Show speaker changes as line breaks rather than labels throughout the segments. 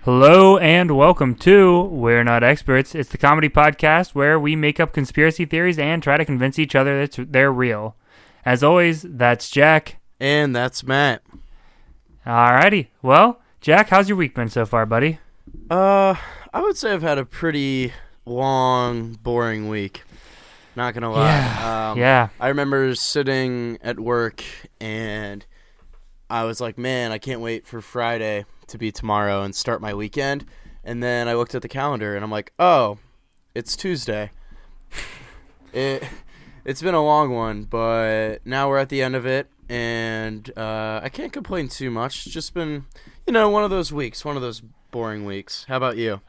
Hello and welcome to We're Not Experts. It's the comedy podcast where we make up conspiracy theories and try to convince each other that they're real. As always, that's Jack.
And that's Matt.
Alrighty. Well, Jack, how's your week been so far, buddy?
I would say I've had a pretty long, boring week. Not gonna lie.
Yeah.
I remember sitting at work and I was like, man, I can't wait for Friday to be tomorrow and start my weekend. And then I looked at the calendar and I'm like, oh, it's Tuesday. It's been a long one, but now we're at the end of it, and I can't complain too much. It's just been, one of those weeks, one of those boring weeks. How about you?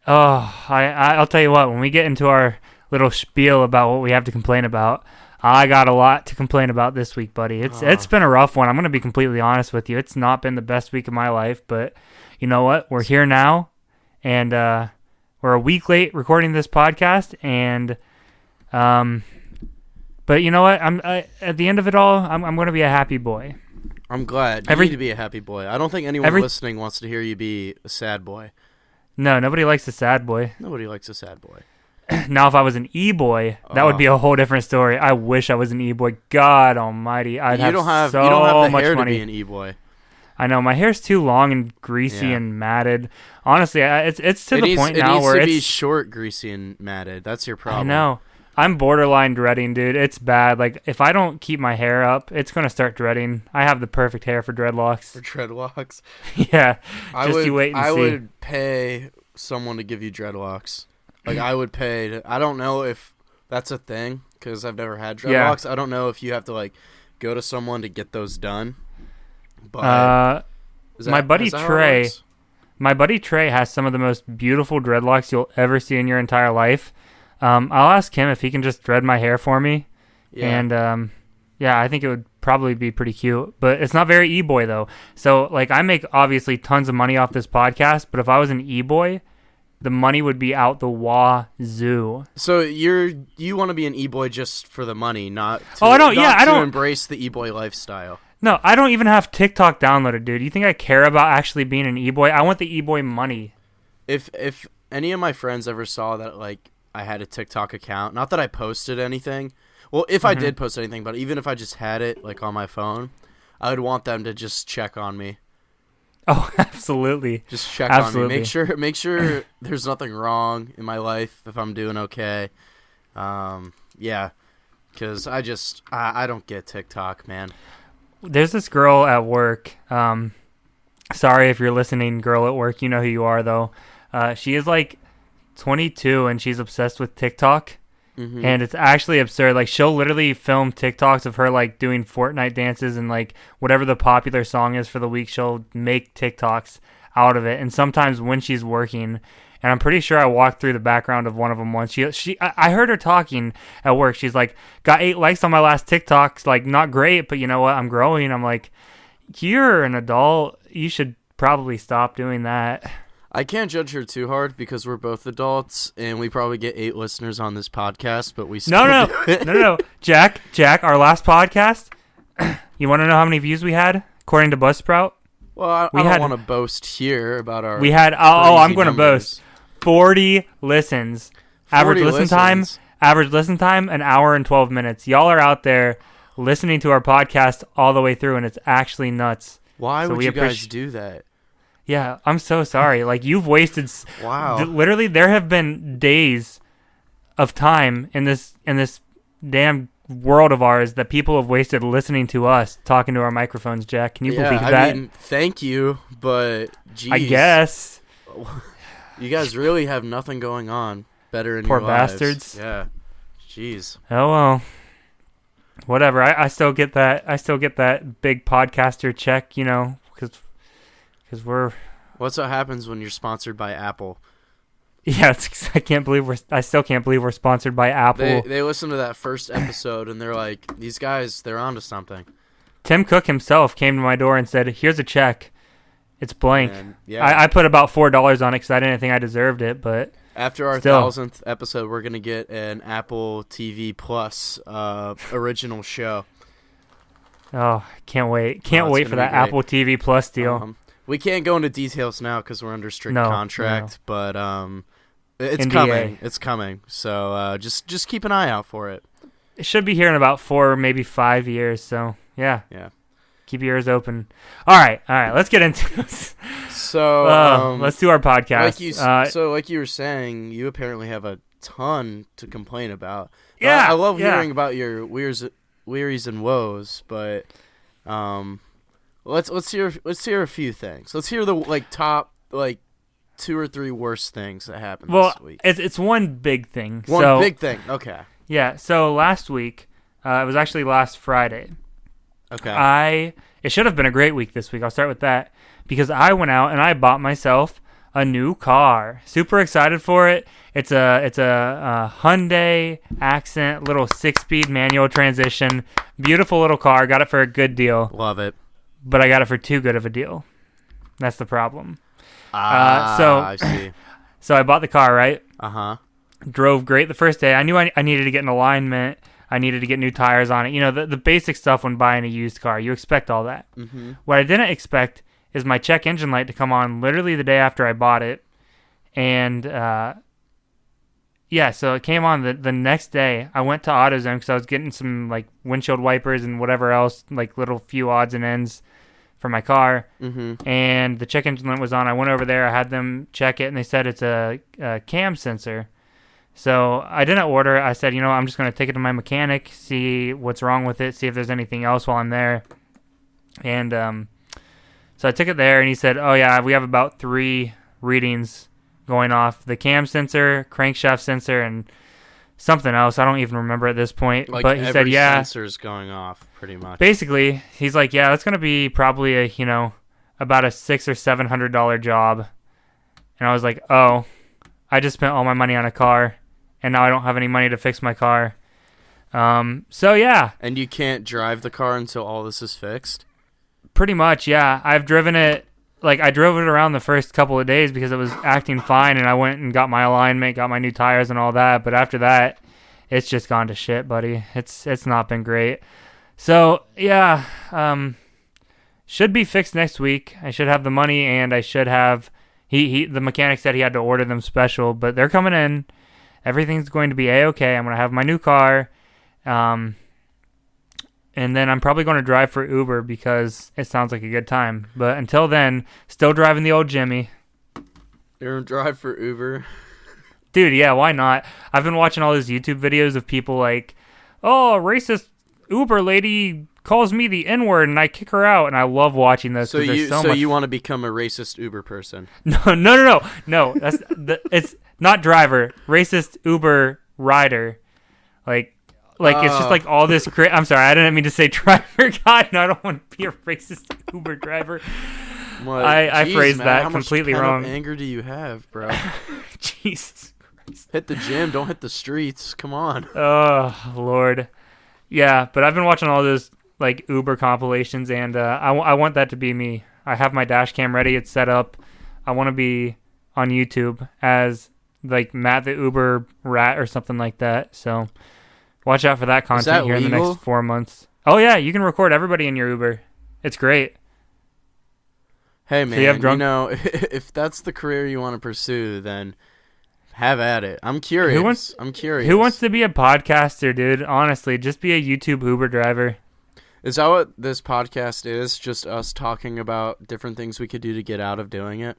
Oh, I'll tell you what, when we get into our little spiel about what we have to complain about, I got a lot to complain about this week, buddy. It's been a rough one. I'm going to be completely honest with you. It's not been the best week of my life, but you know what? We're here now, and we're a week late recording this podcast, and but you know what? At the end of it all, I'm going to be a happy boy.
I'm glad. You need to be a happy boy. I don't think anyone listening wants to hear you be a sad boy.
No, nobody likes a sad boy.
Nobody likes a sad boy.
Now, if I was an e-boy, that would be a whole different story. I wish I was an e-boy. God almighty, I'd have so much money.
You don't have the hair to be an e-boy.
I know, my hair's too long and greasy and matted. Honestly, it's to the point now where
it needs to be short, greasy, and matted. That's your problem.
I know. I'm borderline dreading, dude. It's bad. Like, if I don't keep my hair up, it's going to start dreading. I have the perfect hair for dreadlocks.
For dreadlocks?
Yeah. You wait and see.
I would pay someone to give you dreadlocks. Like, I would pay I don't know if that's a thing, because I've never had dreadlocks. Yeah. I don't know if you have to, like, go to someone to get those done. But
my buddy Trey has some of the most beautiful dreadlocks you'll ever see in your entire life. I'll ask him if he can just dread my hair for me. Yeah. And, I think it would probably be pretty cute. But it's not very e-boy, though. So, like, I make, obviously, tons of money off this podcast. But if I was an e-boy, the money would be out the wazoo.
So you want to be an e-boy just for the money, not to, I don't embrace the e-boy lifestyle.
No, I don't even have TikTok downloaded, dude. You think I care about actually being an e-boy? I want the e-boy money.
If any of my friends ever saw that, like, I had a TikTok account, not that I posted anything. Well, if I did post anything, but even if I just had it, like, on my phone, I would want them to just check on me.
Oh, absolutely.
Just check on me. Make sure there's nothing wrong in my life, if I'm doing okay. Yeah, because I don't get TikTok, man.
There's this girl at work. Sorry if you're listening, girl at work. You know who you are, though. She is, like, 22, and she's obsessed with TikTok. Mm-hmm. And it's actually absurd. Like, she'll literally film TikToks of her, like, doing Fortnite dances and, like, whatever the popular song is for the week, she'll make TikToks out of it. And sometimes when she's working, and I'm pretty sure I walked through the background of one of them once. I heard her talking at work. She's like, got 8 likes on my last TikToks. Like, not great, but you know what? I'm growing. I'm like, you're an adult. You should probably stop doing that.
I can't judge her too hard because we're both adults and we probably get 8 listeners on this podcast, but we still do it.
No. Jack, our last podcast, you want to know how many views we had according to Buzzsprout?
Well, I don't want to boast here about our.
We had. I'm going to boast 40 listens.
40
average listen time, an hour and 12 minutes. Y'all are out there listening to our podcast all the way through, and it's actually nuts.
Why would you guys do that?
Yeah, I'm so sorry. Like, you've wasted.
Wow.
Literally, there have been days of time in this damn world of ours that people have wasted listening to us talking to our microphones. Jack, can you believe that?
I mean, thank you, but geez,
I guess
you guys really have nothing going on better in
Poor
your lives.
bastards.
Yeah. Jeez.
Oh well. Whatever. I still get that. I still get that big podcaster check. Because we're.
What's what happens when you're sponsored by Apple?
Yeah, I still can't believe we're sponsored by Apple.
They listen to that first episode and they're like, these guys, they're onto something.
Tim Cook himself came to my door and said, "Here's a check. It's blank."
And, yeah.
I put about $4 on it because I didn't think I deserved it, but
after our 1000th episode, we're gonna get an Apple TV Plus original show.
Oh, can't wait! Can't wait for that Apple TV Plus deal.
We can't go into details now because we're under strict contract, but it's
NDA.
coming. It's coming. So just keep an eye out for it.
It should be here in about 4, maybe 5 years. So yeah. Keep your ears open. All right. Let's get into this.
So
let's do our podcast.
Like you were saying, you apparently have a ton to complain about.
Yeah,
I love hearing about your wearies and woes, but let's hear a few things. Let's hear the top 2 or 3 worst things that happened this week.
It's one big thing.
Big thing. Okay.
Yeah. So last week, it was actually last Friday.
Okay.
It should have been a great week this week. I'll start with that because I went out and I bought myself a new car. Super excited for it. It's a Hyundai Accent, little 6-speed manual transmission. Beautiful little car. Got it for a good deal.
Love it.
But I got it for too good of a deal. That's the problem.
I see.
So I bought the car, right?
Drove
great the first day. I knew I needed to get an alignment. I needed to get new tires on it. You know, the basic stuff when buying a used car. You expect all that.
Mm-hmm.
What I didn't expect is my check engine light to come on literally the day after I bought it. And, so it came on the next day. I went to AutoZone because I was getting some, windshield wipers and whatever else, little few odds and ends for my car.
Mm-hmm.
And the check engine light was on. I went over there. I had them check it, and they said it's a cam sensor. So I didn't order it. I said, I'm just going to take it to my mechanic, see what's wrong with it, see if there's anything else while I'm there. And so I took it there, and he said, oh, yeah, we have about 3 readings going off. The cam sensor, crankshaft sensor, and something else. I don't even remember at this point. But he said, yeah.
Sensor's going off pretty much.
Basically, he's like, yeah, that's going to be probably about a $600 or $700 job. And I was like, oh, I just spent all my money on a car. And now I don't have any money to fix my car. So, yeah.
And you can't drive the car until all this is fixed?
Pretty much, yeah. I've driven it, I drove it around the first couple of days because it was acting fine, and I went and got my alignment, got my new tires and all that. But after that, it's just gone to shit, buddy. It's not been great. So, yeah, should be fixed next week. I should have the money, and I should have... the mechanic said he had to order them special, but they're coming in. Everything's going to be A-okay. I'm going to have my new car. And then I'm probably going to drive for Uber because it sounds like a good time. But until then, still driving the old Jimmy.
You're going to drive for Uber?
Dude, yeah, why not? I've been watching all these YouTube videos of people racist Uber lady calls me the N-word and I kick her out, and I love watching this.
So you want to become a racist Uber person?
No. That's it's not driver, racist Uber rider. It's just all this. I'm sorry, I didn't mean to say driver. God, no, I don't want to be a racist Uber driver. I phrased that completely wrong.
How much anger do you have, bro?
Jesus Christ!
Hit the gym, don't hit the streets. Come on.
Oh Lord, yeah. But I've been watching all those Uber compilations, and I want that to be me. I have my dash cam ready. It's set up. I want to be on YouTube as Matt the Uber rat or something like that. So watch out for that content here in the next 4 months. Oh yeah, you can record everybody in your Uber. It's great.
Hey man, if that's the career you want to pursue, then have at it. I'm curious.
Who wants to be a podcaster, dude? Honestly, just be a YouTube Uber driver.
Is that what this podcast is? Just us talking about different things we could do to get out of doing it?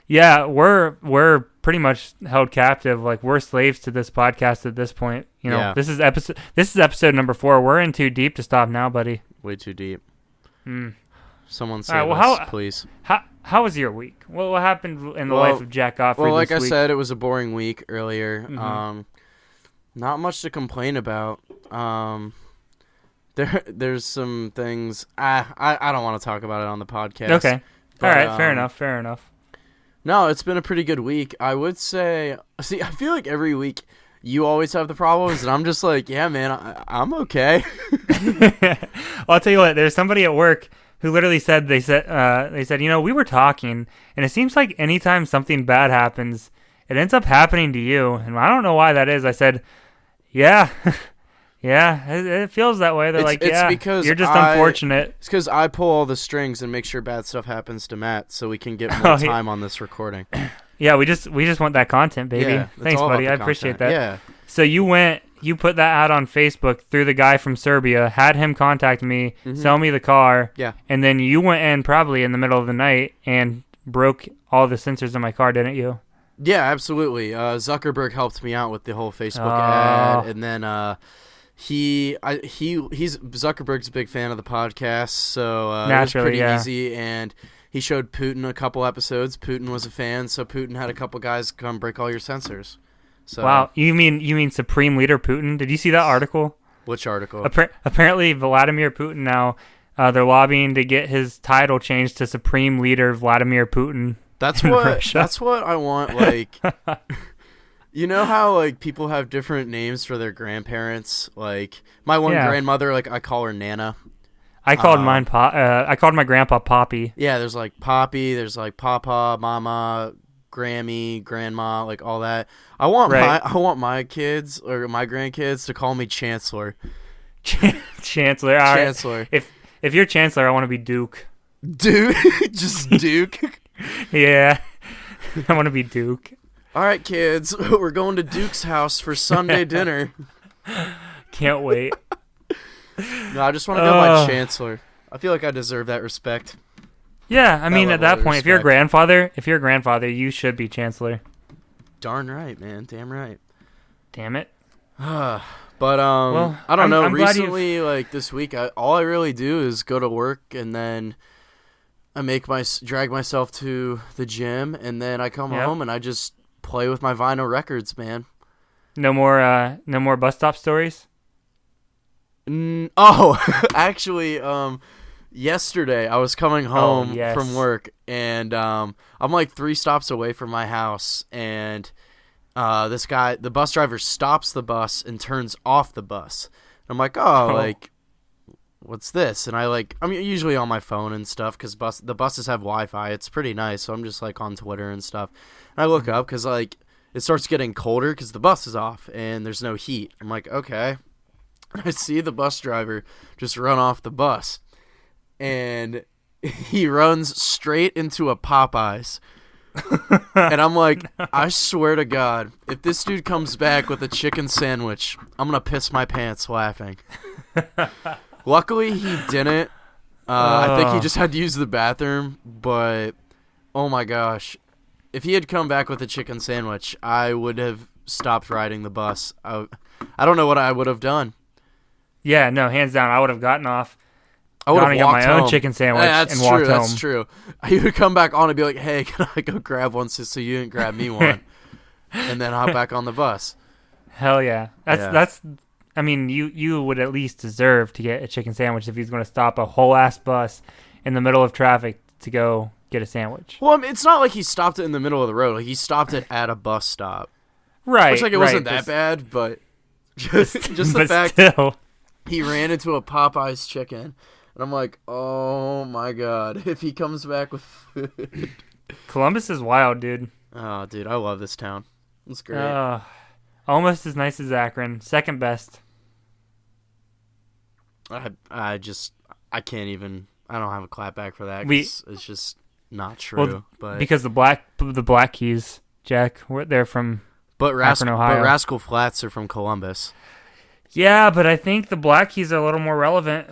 Yeah, we're pretty much held captive. We're slaves to this podcast at this point.
Yeah.
This is episode number 4. We're in too deep to stop now, buddy.
Way too deep.
Mm.
Someone save us, please.
How was your week? What happened in the life of Jack Goffrey
this week?
Well,
I said, it was a boring week earlier.
Mm-hmm.
Not much to complain about. There's some things. I don't want to talk about it on the podcast.
Okay. All right. Fair enough.
No, it's been a pretty good week. I would say. See, I feel like every week you always have the problems, and I'm just like, yeah, man, I'm okay.
Well, I'll tell you what. There's somebody at work who literally said they said we were talking, and it seems like anytime something bad happens, it ends up happening to you, and I don't know why that is. I said, yeah. Yeah, it feels that way. They're like,
it's because
you're just unfortunate.
It's because I pull all the strings and make sure bad stuff happens to Matt, so we can get more time on this recording.
Yeah, we just want that content, baby.
Yeah,
Thanks, buddy. I appreciate that.
Yeah.
So you put that ad on Facebook through the guy from Serbia, had him contact me, sell me the car, and then you went in probably in the middle of the night and broke all the sensors in my car, didn't you?
Yeah, absolutely. Zuckerberg helped me out with the whole Facebook ad, and then he's Zuckerberg's a big fan of the podcast, so it was pretty easy. And he showed Putin a couple episodes. Putin was a fan, so Putin had a couple guys come break all your sensors. So,
wow, you mean Supreme Leader Putin? Did you see that article?
Which article?
Apparently, Vladimir Putin now they're lobbying to get his title changed to Supreme Leader Vladimir Putin.
That's what I want. Like, you know how like people have different names for their grandparents. Like my one grandmother, like I call her Nana.
I called I called my grandpa Poppy.
Yeah, there's like Poppy. There's like Papa, Mama, Grammy, Grandma, like all that. I want my kids or my grandkids to call me Chancellor.
Chancellor. All
Chancellor.
Right. If you're Chancellor, I want to be Duke.
Duke? Just Duke?
Yeah. I want to be Duke.
All right, kids. We're going to Duke's house for Sunday dinner.
Can't wait.
No, I just want to be my Chancellor. I feel like I deserve that respect.
Yeah, I mean, at that point, if you're a grandfather, you should be Chancellor.
Darn right, man. Damn right.
Damn it.
But I don't know. Recently, like this week, all I really do is go to work, and then I drag myself to the gym, and then I come home and I just play with my vinyl records, man.
No more bus stop stories.
Actually, yesterday I was coming home from work, and I'm like 3 stops away from my house, and this guy, the bus driver, stops the bus and turns off the bus. I'm like, like, what's this? And I'm usually on my phone and stuff because the buses have Wi-Fi. It's pretty nice, so I'm just like on Twitter and stuff. And I look up because like it starts getting colder because the bus is off and there's no heat. I'm like, okay. I see the bus driver just run off the bus, and he runs straight into a Popeyes. And I'm like, I swear to God, if this dude comes back with a chicken sandwich, I'm going to piss my pants laughing. Luckily, he didn't. I think he just had to use the bathroom, but oh my gosh. If he had come back with a chicken sandwich, I would have stopped riding the bus. I don't know what I would have done.
Yeah, no, hands down, I would have gotten off.
I would have
got my own chicken sandwich and walked home.
That's true. He would come back on and be like, "Hey, can I go grab one so you didn't grab me one?" And then hop back on the bus.
Hell yeah. That's. I mean, you would at least deserve to get a chicken sandwich if he's going to stop a whole ass bus in the middle of traffic to go get a sandwich.
Well, I mean, it's not like he stopped it in the middle of the road. Like he stopped it at a bus stop.
Right.
Which like it wasn't that bad, but just the fact still. He ran into a Popeyes chicken. And I'm like, oh my God, if he comes back with food.
Columbus is wild, dude.
Oh, dude, I love this town. It's great.
Almost as nice as Akron. Second best.
I can't even, I don't have a clap back for that. It's just not true. But
because the Black Keys, Jack, they're from Akron, Ohio.
But Rascal Flatts are from Columbus.
Yeah, but I think the Black Keys are a little more relevant.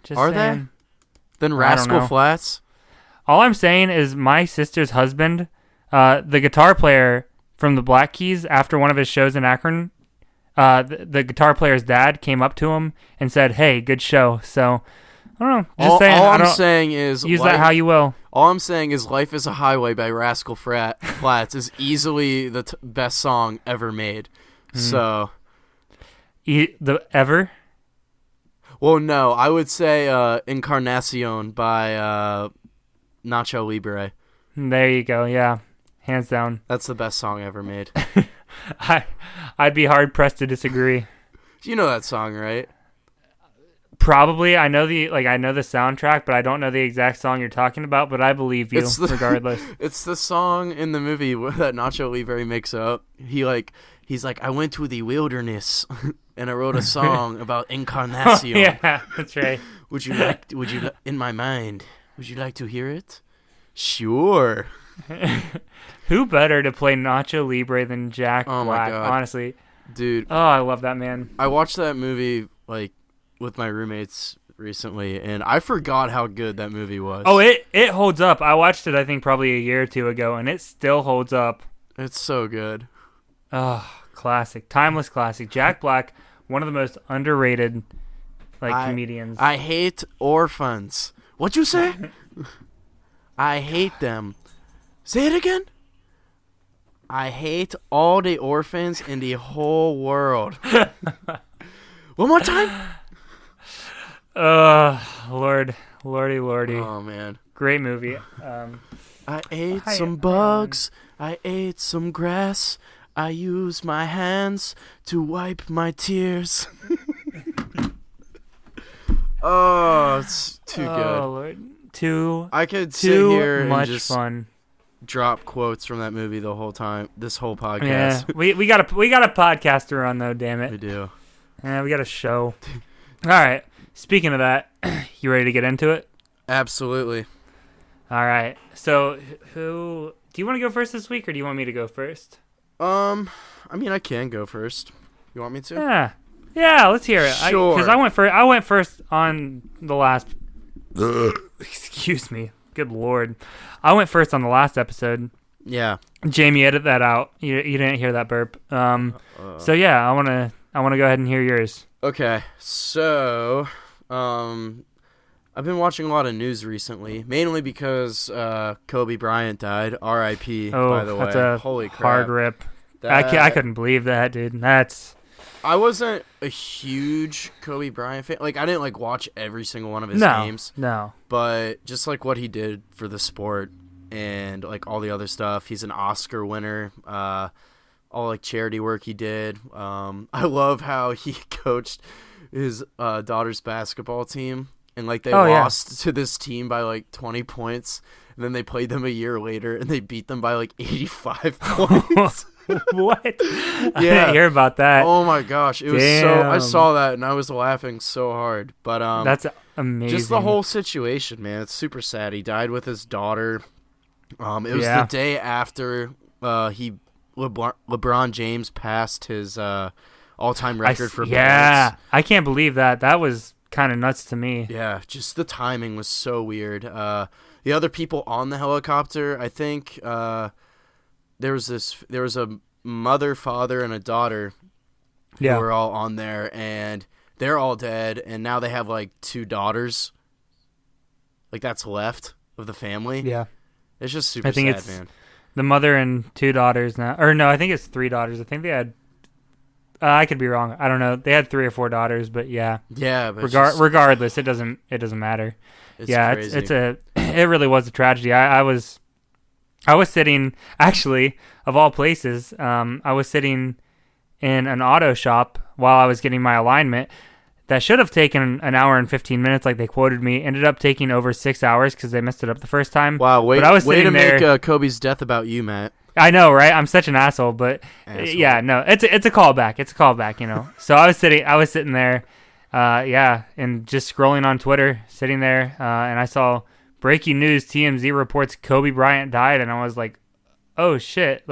Just
are
saying.
They? Than Rascal Flatts?
All I'm saying is my sister's husband, the guitar player from the Black Keys, after one of his shows in Akron, the guitar player's dad came up to him and said, "Hey, good show." So, I don't know. Just saying.
All I'm saying is
use that how you will.
All I'm saying is "Life is a Highway" by Rascal Flatts is easily the best song ever made. So...
ever?
Well, no, I would say Encarnacion by Nacho Libre.
There you go, yeah. Hands down.
That's the best song ever made.
I'd be hard-pressed to disagree.
You know that song, right?
Probably. I know the soundtrack, but I don't know the exact song you're talking about, but I believe you regardless.
It's the song in the movie that Nacho Libre makes up. He's like, I went to the wilderness. and I wrote a song about Encarnacion.
Yeah, that's right.
Would you in my mind, would you like to hear it? Sure.
Who better to play Nacho Libre than Jack
Oh
Black?
my God.
Honestly,
Dude.
Oh, I love that man.
I watched that movie like with my roommates recently, and I forgot how good that movie was.
Oh, it holds up. I watched it, I think, probably a year or two ago, and it still holds up.
It's so good.
Oh, classic. Timeless classic. Jack Black, one of the most underrated comedians.
I hate orphans. What'd you say? I hate them. Say it again. I hate all the orphans in the whole world. One more time.
Lordy.
Oh, man.
Great movie.
I ate some bugs. I ate some grass. I used my hands to wipe my tears. Oh, it's too good.
Oh, Lord.
I could sit here and
much
just
fun.
drop quotes from that movie the whole time. This whole podcast.
Yeah, we got a podcast to run though. Damn it.
We do.
Yeah, we got a show. All right. Speaking of that, you ready to get into it?
Absolutely.
All right. So, who do you want to go first this week, or do you want me to go first?
I mean, I can go first. You want me to?
Yeah. Let's hear it.
Sure.
Because I went first on the last. Excuse me. Good Lord. I went first on the last episode.
Yeah.
Jamie, edit that out. You didn't hear that burp. So yeah, I wanna go ahead and hear yours.
Okay. So, I've been watching a lot of news recently, mainly because Kobe Bryant died. R.I.P. By the way.
That's a
holy crap.
hard rip. I couldn't believe that, dude.
I wasn't a huge Kobe Bryant fan. Like, I didn't watch every single one of his games.
No.
But just what he did for the sport and all the other stuff. He's an Oscar winner. All charity work he did. I love how he coached his daughter's basketball team, and they lost to this team by 20 points. And then they played them a year later, and they beat them by 85 points.
What?
Yeah.
I didn't hear about that.
Oh my gosh, it was so. I saw that and I was laughing so hard. But
that's amazing.
Just the whole situation, man. It's super sad. He died with his daughter. It was the day after LeBron James passed his all-time record for points.
Yeah, I can't believe that. That was kind of nuts to me.
Yeah, just the timing was so weird. The other people on the helicopter, I think. There was a mother, father, and a daughter who were all on there, and they're all dead, and now they have 2 daughters that's left of the family.
Yeah.
It's just super
sad,
it's man.
The mother and 2 daughters now. Or no, I think it's 3 daughters. I think they had I could be wrong. I don't know. They had 3 or 4 daughters, but yeah.
Yeah, but
regardless, it doesn't matter.
It's
crazy.
Crazy.
It really was a tragedy. I was sitting, actually, of all places, I was sitting in an auto shop while I was getting my alignment. That should have taken an hour and 15 minutes, like they quoted me. Ended up taking over 6 hours because they messed it up the first time.
Wow,
but I was
way to
there,
make Kobe's death about you, Matt.
I know, right? I'm such an asshole, but yeah, no, it's a callback. It's a callback, you know. So I was sitting there, and just scrolling on Twitter, sitting there, and I saw breaking news: TMZ reports Kobe Bryant died, and I was like, oh shit,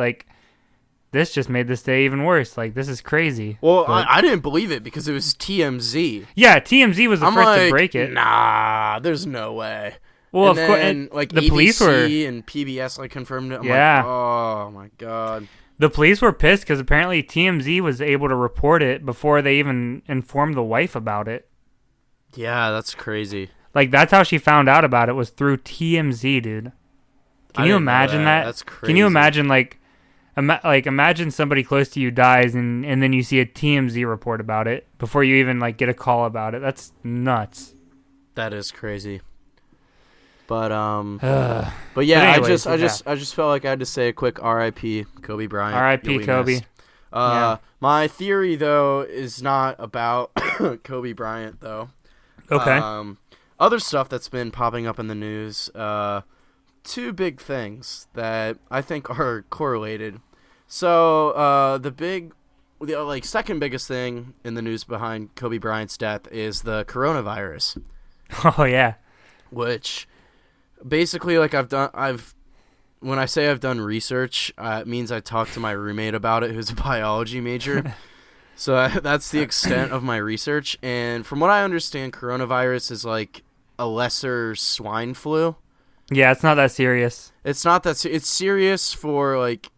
this just made this day even worse. This is crazy.
Well, I didn't believe it because it was TMZ.
Yeah, TMZ was the first to break it.
Nah, there's no way.
Well,
and
of course,
the
ABC
police and PBS confirmed it. I'm oh my god.
The police were pissed because apparently TMZ was able to report it before they even informed the wife about it.
Yeah, that's crazy.
That's how she found out about it, was through TMZ, dude. Can you imagine that?
That's crazy.
Can you imagine imagine somebody close to you dies and then you see a TMZ report about it before you even get a call about it? That's nuts.
That is crazy. But yeah,
anyways,
I just felt like I had to say a quick R.I.P. Kobe Bryant.
R.I.P. Kobe.
My theory though is not about Kobe Bryant though.
Okay.
Other stuff that's been popping up in the news. 2 big things that I think are correlated. So the big the second biggest thing in the news behind Kobe Bryant's death is the coronavirus.
Oh yeah.
Which basically, like, when I say I've done research, it means I talked to my roommate about it, who's a biology major. So that's the extent of my research. And from what I understand, coronavirus is like a lesser swine flu.
Yeah, it's not that serious.
It's not that it's serious for like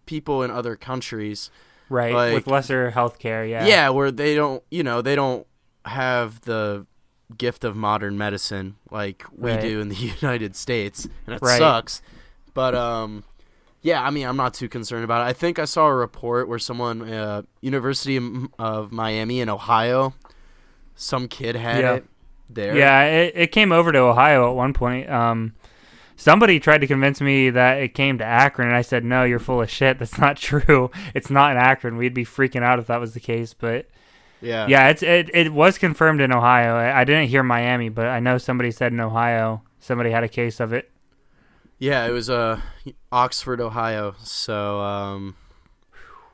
people in other countries,
right? Like, with lesser healthcare, yeah.
Yeah, where they don't have the gift of modern medicine like we do in the United States, and it sucks. But yeah, I mean, I'm not too concerned about it. I think I saw a report where someone, University of Miami in Ohio, some kid had it there.
Yeah, it came over to Ohio at one point. Somebody tried to convince me that it came to Akron, and I said, no, you're full of shit. That's not true. It's not in Akron. We'd be freaking out if that was the case. But yeah, it was confirmed in Ohio. I didn't hear Miami, but I know somebody said in Ohio somebody had a case of it.
Yeah, it was Oxford, Ohio. So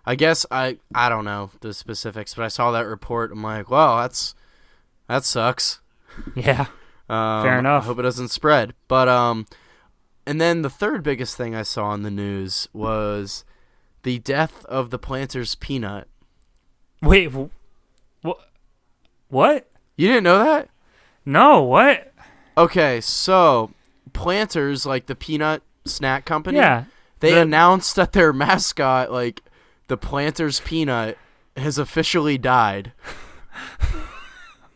I guess I don't know the specifics, but I saw that report. I'm like, wow, that sucks.
Yeah, fair enough.
I hope it doesn't spread. But and then the third biggest thing I saw in the news was the death of the Planters peanut.
Wait, what?
You didn't know that?
No, what?
Okay, so Planters, like the peanut snack company, they announced that their mascot, like the Planters peanut, has officially died.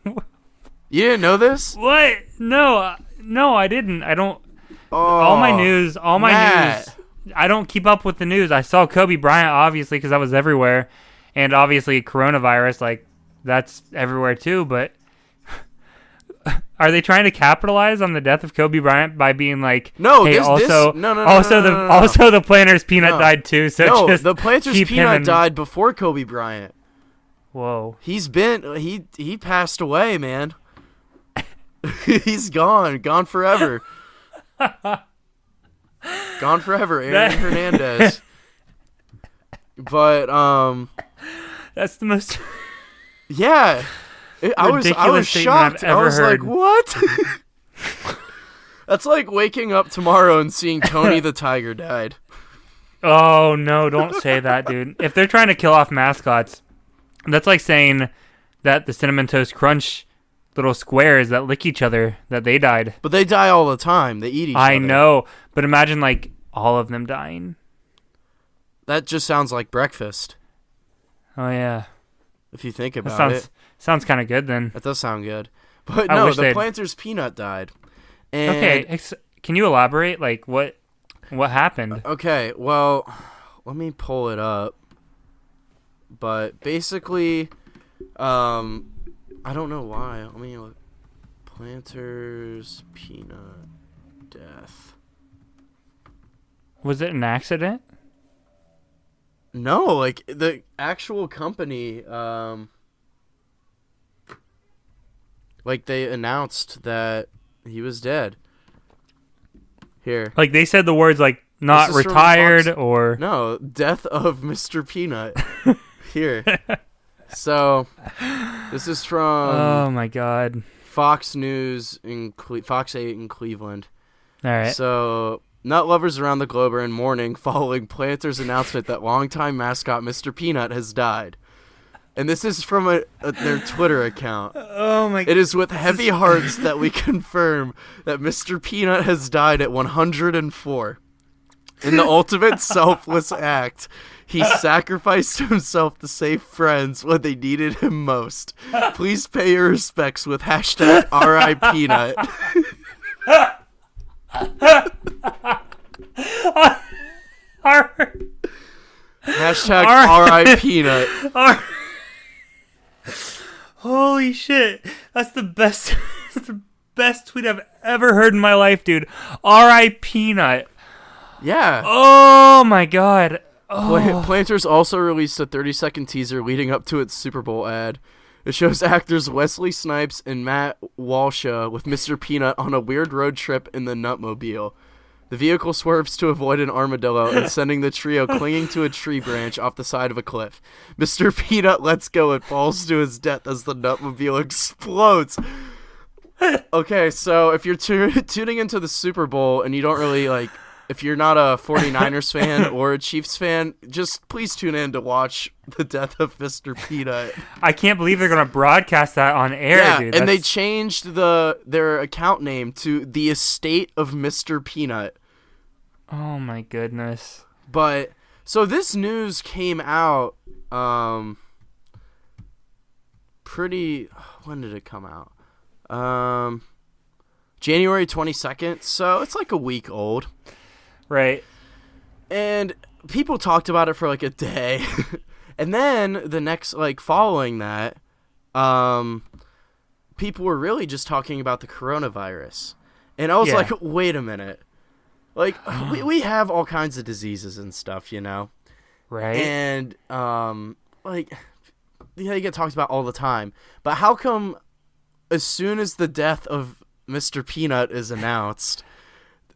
You didn't know this?
What? No, I didn't. I don't. All my news. I don't keep up with the news. I saw Kobe Bryant, obviously, because I was everywhere. And obviously coronavirus, like, that's everywhere too. But are they trying to capitalize on the death of Kobe Bryant by being like,
no,
hey, also the Planters peanut died too, so just
the Planters peanut died before Kobe Bryant.
Whoa.
He passed away, man. He's gone forever. Gone forever, Aaron Hernandez. But
that's the most
yeah. I was shocked. I was like, what? That's like waking up tomorrow and seeing Tony the Tiger died.
Oh no, don't say that, dude. If they're trying to kill off mascots, that's like saying that the Cinnamon Toast Crunch little squares that lick each other, that they died.
But they die all the time. They eat each other.
I know, but imagine like all of them dying.
That just sounds like breakfast.
Oh yeah.
If you think about it.
Sounds kind of good then.
That does sound good. But no, the Planters peanut died. And
okay, can you elaborate? Like what happened?
Okay, well, let me pull it up. But basically, I don't know why. Let me look. Planters peanut death.
Was it an accident?
No, like the actual company, like they announced that he was dead. Here.
Like they said the words like not retired or
no, death of Mr. Peanut. Here. So this is from
oh my god.
Fox News in Fox 8 in Cleveland.
All right.
So nut lovers around the globe are in mourning following Planters' announcement that longtime mascot Mr. Peanut has died. And this is from their Twitter account.
Oh my god.
It is with heavy hearts that we confirm that Mr. Peanut has died at 104. In the ultimate selfless act, he sacrificed himself to save friends when they needed him most. Please pay your respects with hashtag RIPeanut. Hashtag RIPeanut.
Holy shit. That's the best that's the best tweet I've ever heard in my life, dude. RIPeanut.
Yeah.
Oh my god. Oh.
Planters also released a 30-second teaser leading up to its Super Bowl ad. It shows actors Wesley Snipes and Matt Walsha with Mr. Peanut on a weird road trip in the Nutmobile. The vehicle swerves to avoid an armadillo and sending the trio clinging to a tree branch off the side of a cliff. Mr. Peanut lets go and falls to his death as the Nutmobile explodes. Okay, so if you're tuning into the Super Bowl and you don't really, like, if you're not a 49ers fan or a Chiefs fan, just please tune in to watch the death of Mr. Peanut.
I can't believe they're going to broadcast that on air, dude.
And they changed their account name to The Estate of Mr. Peanut.
Oh, my goodness.
But, so this news came out when did it come out? January 22nd, so it's like a week old.
Right.
And people talked about it for like a day. And then the next, like, following that, people were really just talking about the coronavirus. And I was like, wait a minute. Like, we have all kinds of diseases and stuff, you know?
Right.
And, like, they get talked about all the time. But how come as soon as the death of Mr. Peanut is announced,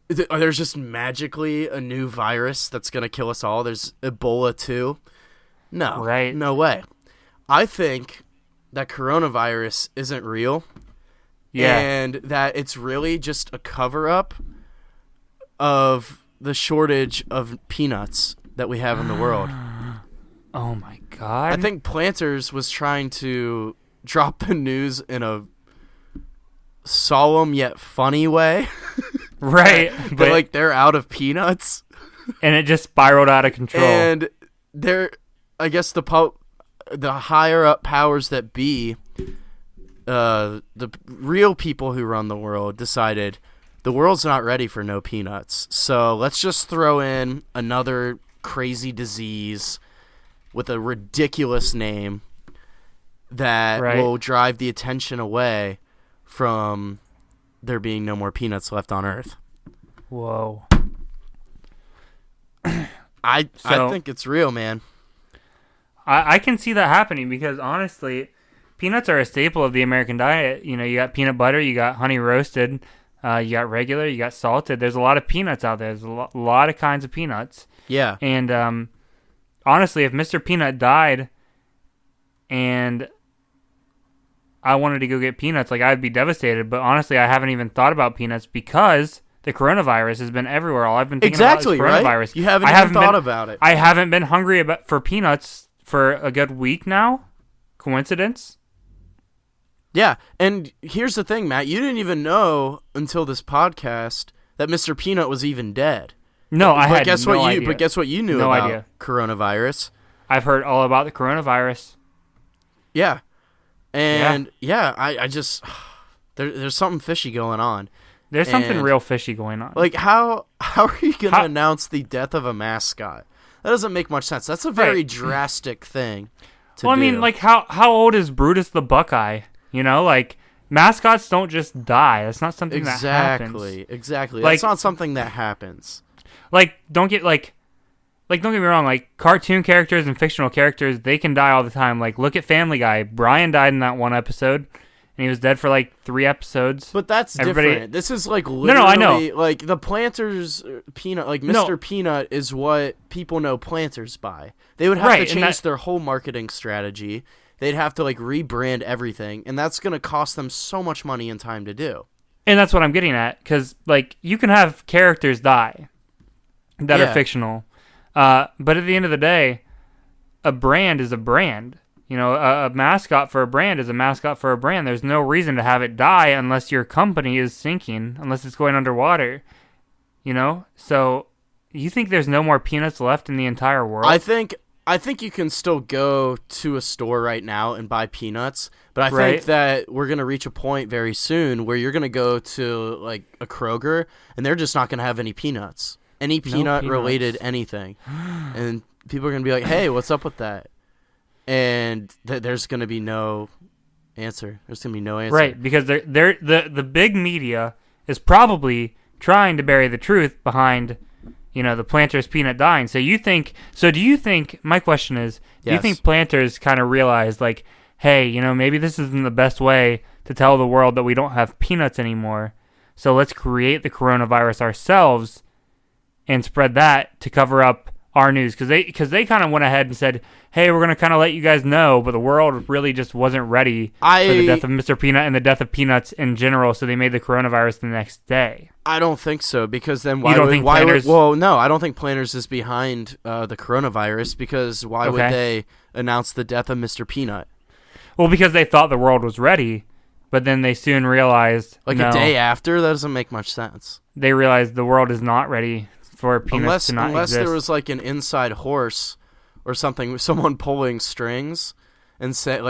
there's just magically a new virus that's going to kill us all? There's Ebola too? No.
Right.
No way. I think that coronavirus isn't real.
Yeah.
And that it's really just a cover-up of the shortage of peanuts that we have in the world.
Oh, my God.
I think Planters was trying to drop the news in a solemn yet funny way.
Right.
But like, they're out of peanuts.
And it just spiraled out of control.
And I guess the higher up powers that be, the real people who run the world decided the world's not ready for no peanuts. So let's just throw in another crazy disease with a ridiculous name that will drive the attention away from there being no more peanuts left on Earth.
Whoa.
I think it's real, man.
I can see that happening because, honestly, peanuts are a staple of the American diet. You know, you got peanut butter, you got honey roasted, you got regular, you got salted. There's a lot of peanuts out there. There's a lot of kinds of peanuts.
Yeah.
And honestly, if Mr. Peanut died and I wanted to go get peanuts, like, I'd be devastated. But honestly, I haven't even thought about peanuts because the coronavirus has been everywhere. All I've been thinking about is coronavirus.
Right? You haven't even thought about it.
I haven't been hungry for peanuts for a good week now. Coincidence?
Yeah, and here's the thing, Matt. You didn't even know until this podcast that Mr. Peanut was even dead.
No, I had no
idea. But guess what you knew about coronavirus?
I've heard all about the coronavirus.
Yeah. And, I just... There's something fishy going on.
There's something real fishy going on.
Like, how are you going to announce the death of a mascot? That doesn't make much sense. That's a very drastic thing to do.
I mean, like, how old is Brutus the Buckeye? You know, like, mascots don't just die. That's not something that happens.
Exactly.
Like,
that's not something that happens.
Like, don't get me wrong, like, cartoon characters and fictional characters, they can die all the time. Like, look at Family Guy. Brian died in that one episode, and he was dead for, like, 3 episodes.
But that's different. This is, like, literally...
I know.
Like, the Planters Peanut... Like, Mr. Peanut is what people know Planters by. They would have to change their whole marketing strategy. They'd have to, like, rebrand everything, and that's going to cost them so much money and time to do.
And that's what I'm getting at, because, like, you can have characters die that are fictional. But at the end of the day, a brand is a brand. You know, a mascot for a brand is a mascot for a brand. There's no reason to have it die unless your company is sinking, unless it's going underwater. You know? So, you think there's no more peanuts left in the entire world?
I think you can still go to a store right now and buy peanuts, but I think that we're going to reach a point very soon where you're going to go to, like, a Kroger, and they're just not going to have any peanuts. Any peanut-related anything. And people are going to be like, hey, what's up with that? And there's going to be no answer. There's going to be no answer.
Right, because the big media is probably trying to bury the truth behind, you know, the Planters peanut dying. Do you think, my question is, do you think Planters kind of realized, like, hey, you know, maybe this isn't the best way to tell the world that we don't have peanuts anymore, so let's create the coronavirus ourselves and spread that to cover up our news, because they kind of went ahead and said, hey, we're going to kind of let you guys know, but the world really just wasn't ready for the death of Mr. Peanut and the death of peanuts in general, so they made the coronavirus the next day.
I don't think so, because then
I don't think
Planters is behind the coronavirus, because why would they announce the death of Mr. Peanut?
Well, because they thought the world was ready, but then they soon realized...
a day after? That doesn't make much sense.
They realized the world is not ready for peanuts to not
unless
exist.
There was like an inside horse or something, someone pulling strings, and said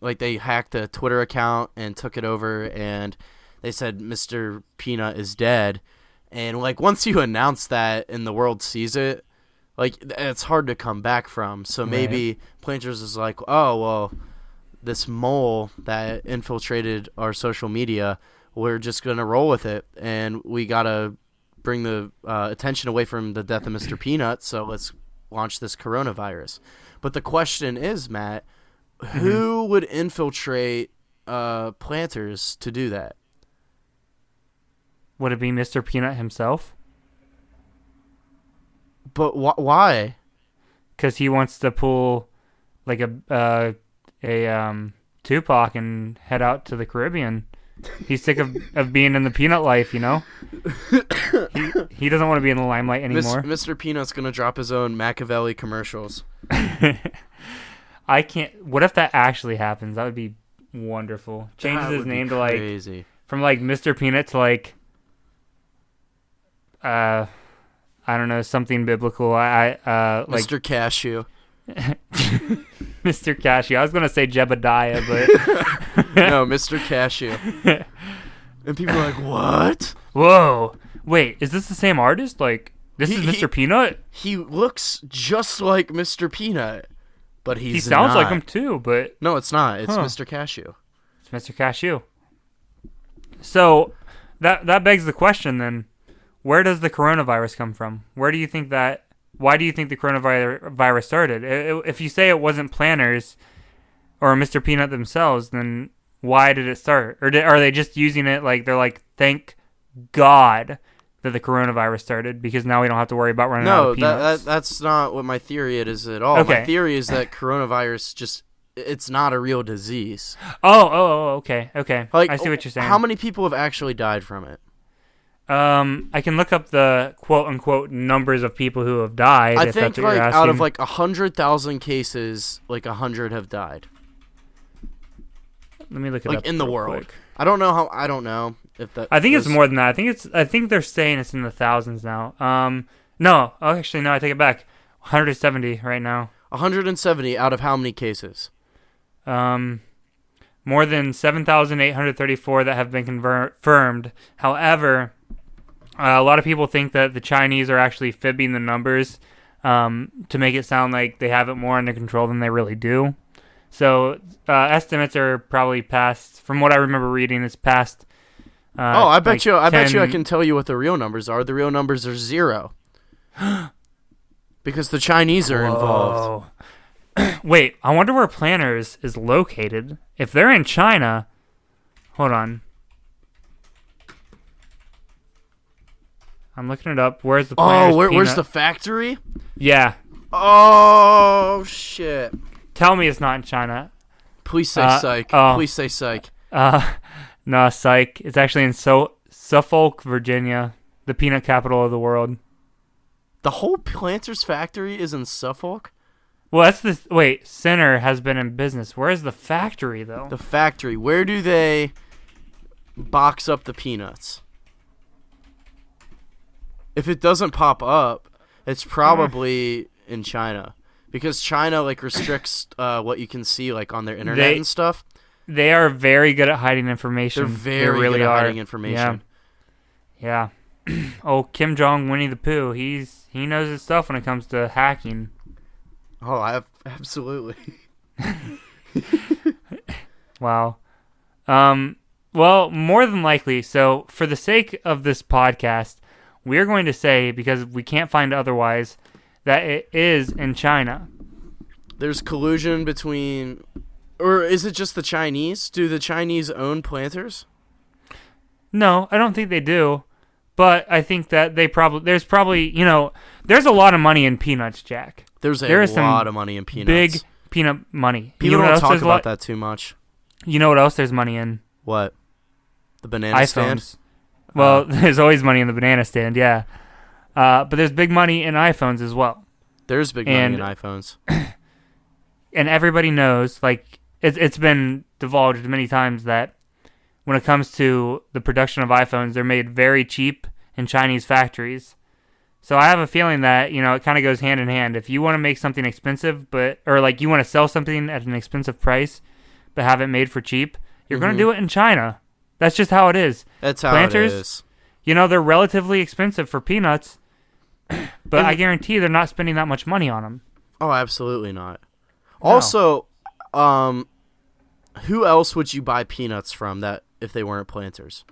they hacked a Twitter account and took it over, and they said Mr. Peanut is dead, and like once you announce that and the world sees it, like it's hard to come back from. So maybe Planters is like, oh well, this mole that infiltrated our social media, we're just gonna roll with it, and we gotta bring the attention away from the death of Mr. Peanut, so let's launch this coronavirus. But the question is, Matt, who would infiltrate Planters to do that?
Would it be Mr. Peanut himself?
But why?
Because he wants to pull like a Tupac and head out to the Caribbean. He's sick of being in the peanut life, you know? He doesn't want to be in the limelight anymore.
Mr. Peanut's going to drop his own Machiavelli commercials.
I can't... What if that actually happens? That would be wonderful. Changes his name to like...
Crazy.
From like Mr. Peanut to like... I don't know, something biblical. Like
Mr. Cashew.
Mr. Cashew. I was going to say Jebediah, but...
No, Mr. Cashew. And people are like, what?
Whoa. Wait, is this the same artist? Like, this is Mr. Peanut?
He looks just like Mr. Peanut, but he
sounds like him too, but...
No, it's not. It's Mr. Cashew.
It's Mr. Cashew. So, that begs the question then, where does the coronavirus come from? Why do you think the coronavirus started? If you say it wasn't Planters or Mr. Peanut themselves, then why did it start? Or are they just using it like they're like, thank God that the coronavirus started, because now we don't have to worry about running out of peanuts?
No, that's not what my theory is at all.
Okay.
My theory is that coronavirus it's not a real disease.
Okay.
Like,
I see what you're saying.
How many people have actually died from it?
I can look up the quote-unquote numbers of people who have died.
I think like out of like 100,000 cases, like 100 have died.
Let me look it
up. Like in the world. Quick. I don't know if that.
I think it's more than that. I think they're saying it's in the thousands now. No, actually no, I take it back. 170 right now. 170
out of how many cases?
More than 7,834 that have been confirmed. However, a lot of people think that the Chinese are actually fibbing the numbers to make it sound like they have it more under control than they really do. So estimates are probably past, from what I remember reading, it's past.
I bet you I can tell you what the real numbers are. The real numbers are 0. Because the Chinese are involved.
Wait, I wonder where Planters is located. If they're in China, hold on. I'm looking it up. Where's the Planters
where's the factory?
Yeah.
Oh, shit.
Tell me it's not in China.
Please say psych. Please say psych.
No, psych. It's actually in Suffolk, Virginia, the peanut capital of the world.
The whole Planters factory is in Suffolk?
Well, Center has been in business. Where's the factory, though?
The factory. Where do they box up the peanuts? If it doesn't pop up, it's probably in China. Because China, like, restricts what you can see, like, on their internet and stuff.
They are very good at hiding information.
They're very good at hiding information.
Yeah. Oh, Kim Jong Winnie the Pooh. He knows his stuff when it comes to hacking.
Oh, absolutely.
Wow. Well, more than likely. So, for the sake of this podcast, we're going to say, because we can't find otherwise, that it is in China.
There's collusion between... Or is it just the Chinese? Do the Chinese own Planters?
No, I don't think they do. But I think that there's probably, there's a lot of money in peanuts, Jack.
There is lot of money in peanuts.
Big peanut money.
People don't talk about that too much.
You know what else there's money in?
What? The banana
iPhones.
stand?
Well, there's always money in the banana stand, yeah. But there's big money in iPhones as well.
There's big money in iPhones.
And everybody knows, like, it's been divulged many times that when it comes to the production of iPhones, they're made very cheap in Chinese factories. So I have a feeling that, it kind of goes hand in hand. If you want to make something expensive, or like you want to sell something at an expensive price, but have it made for cheap, you're going to do it in China. That's just how it is.
That's how
Planters,
it is.
They're relatively expensive for peanuts, but I guarantee they're not spending that much money on them.
Oh, absolutely not.
No.
Also, who else would you buy peanuts from that if they weren't Planters?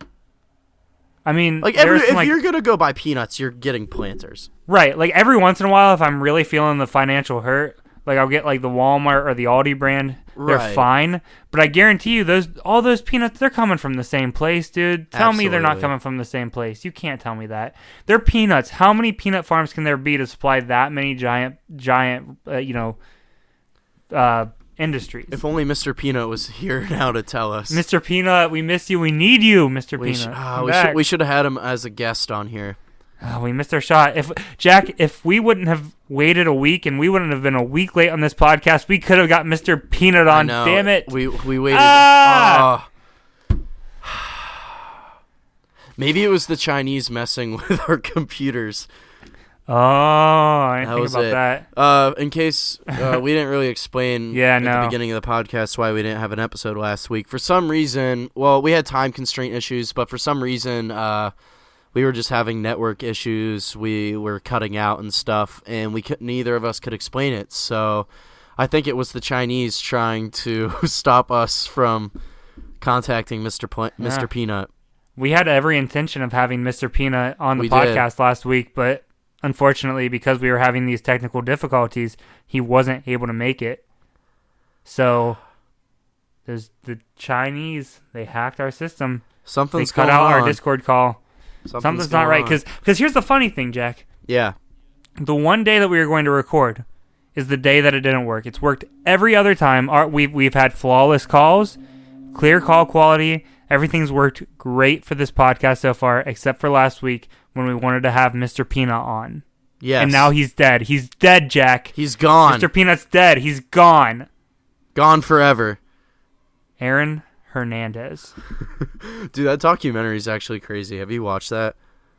I mean,
like if you're gonna go buy peanuts, you're getting Planters,
right? Like every once in a while, if I'm really feeling the financial hurt, like I'll get like the Walmart or the Aldi brand. They're fine, but I guarantee you, all those peanuts, they're coming from the same place, dude. Tell me they're not coming from the same place. You can't tell me that. They're peanuts. How many peanut farms can there be to supply that many giant, industries?
If only Mr. Peanut was here now to tell us.
Mr. Peanut, we miss you. We need you, Mr. Peanut.
We should have had him as a guest on here.
We missed our shot. If we wouldn't have waited a week and we wouldn't have been a week late on this podcast, we could have got Mr. Peanut on.
I know.
Damn it.
We waited. Maybe it was the Chinese messing with our computers.
Oh, I didn't think about
that. In case we didn't really explain at the beginning of the podcast why we didn't have an episode last week. For some reason, we had time constraint issues, but for some reason, we were just having network issues. We were cutting out and stuff, and neither of us could explain it. So I think it was the Chinese trying to stop us from contacting Mr. Peanut.
We had every intention of having Mr. Peanut on the podcast last week, but unfortunately, because we were having these technical difficulties, he wasn't able to make it. So there's the Chinese, they hacked our system.
Something's
cut out our Discord call.
Something's
not right. Because here's the funny thing, Jack.
Yeah.
The one day that we were going to record is the day that it didn't work. It's worked every other time. We've had flawless calls, clear call quality. Everything's worked great for this podcast so far, except for last week when we wanted to have Mr. Peanut on.
Yes.
And now he's dead. He's dead, Jack.
He's gone.
Mr. Peanut's dead. He's gone.
Gone forever.
Aaron Hernandez.
Dude, that documentary is actually crazy. Have you watched that?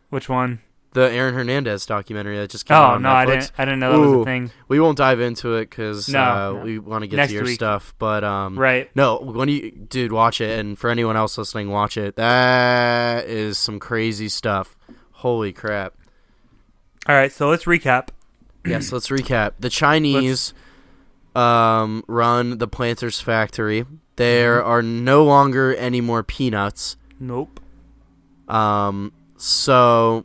Which one?
The Aaron Hernandez documentary that just came out on Netflix.
I didn't know that was a thing.
We won't dive into it because
no.
we want to get to your stuff. But
right.
No, dude, watch it. And for anyone else listening, watch it. That is some crazy stuff. Holy crap.
All right, so let's recap.
Yes, let's recap. The Chinese run the Planters factory. There are no longer any more peanuts.
Nope.
So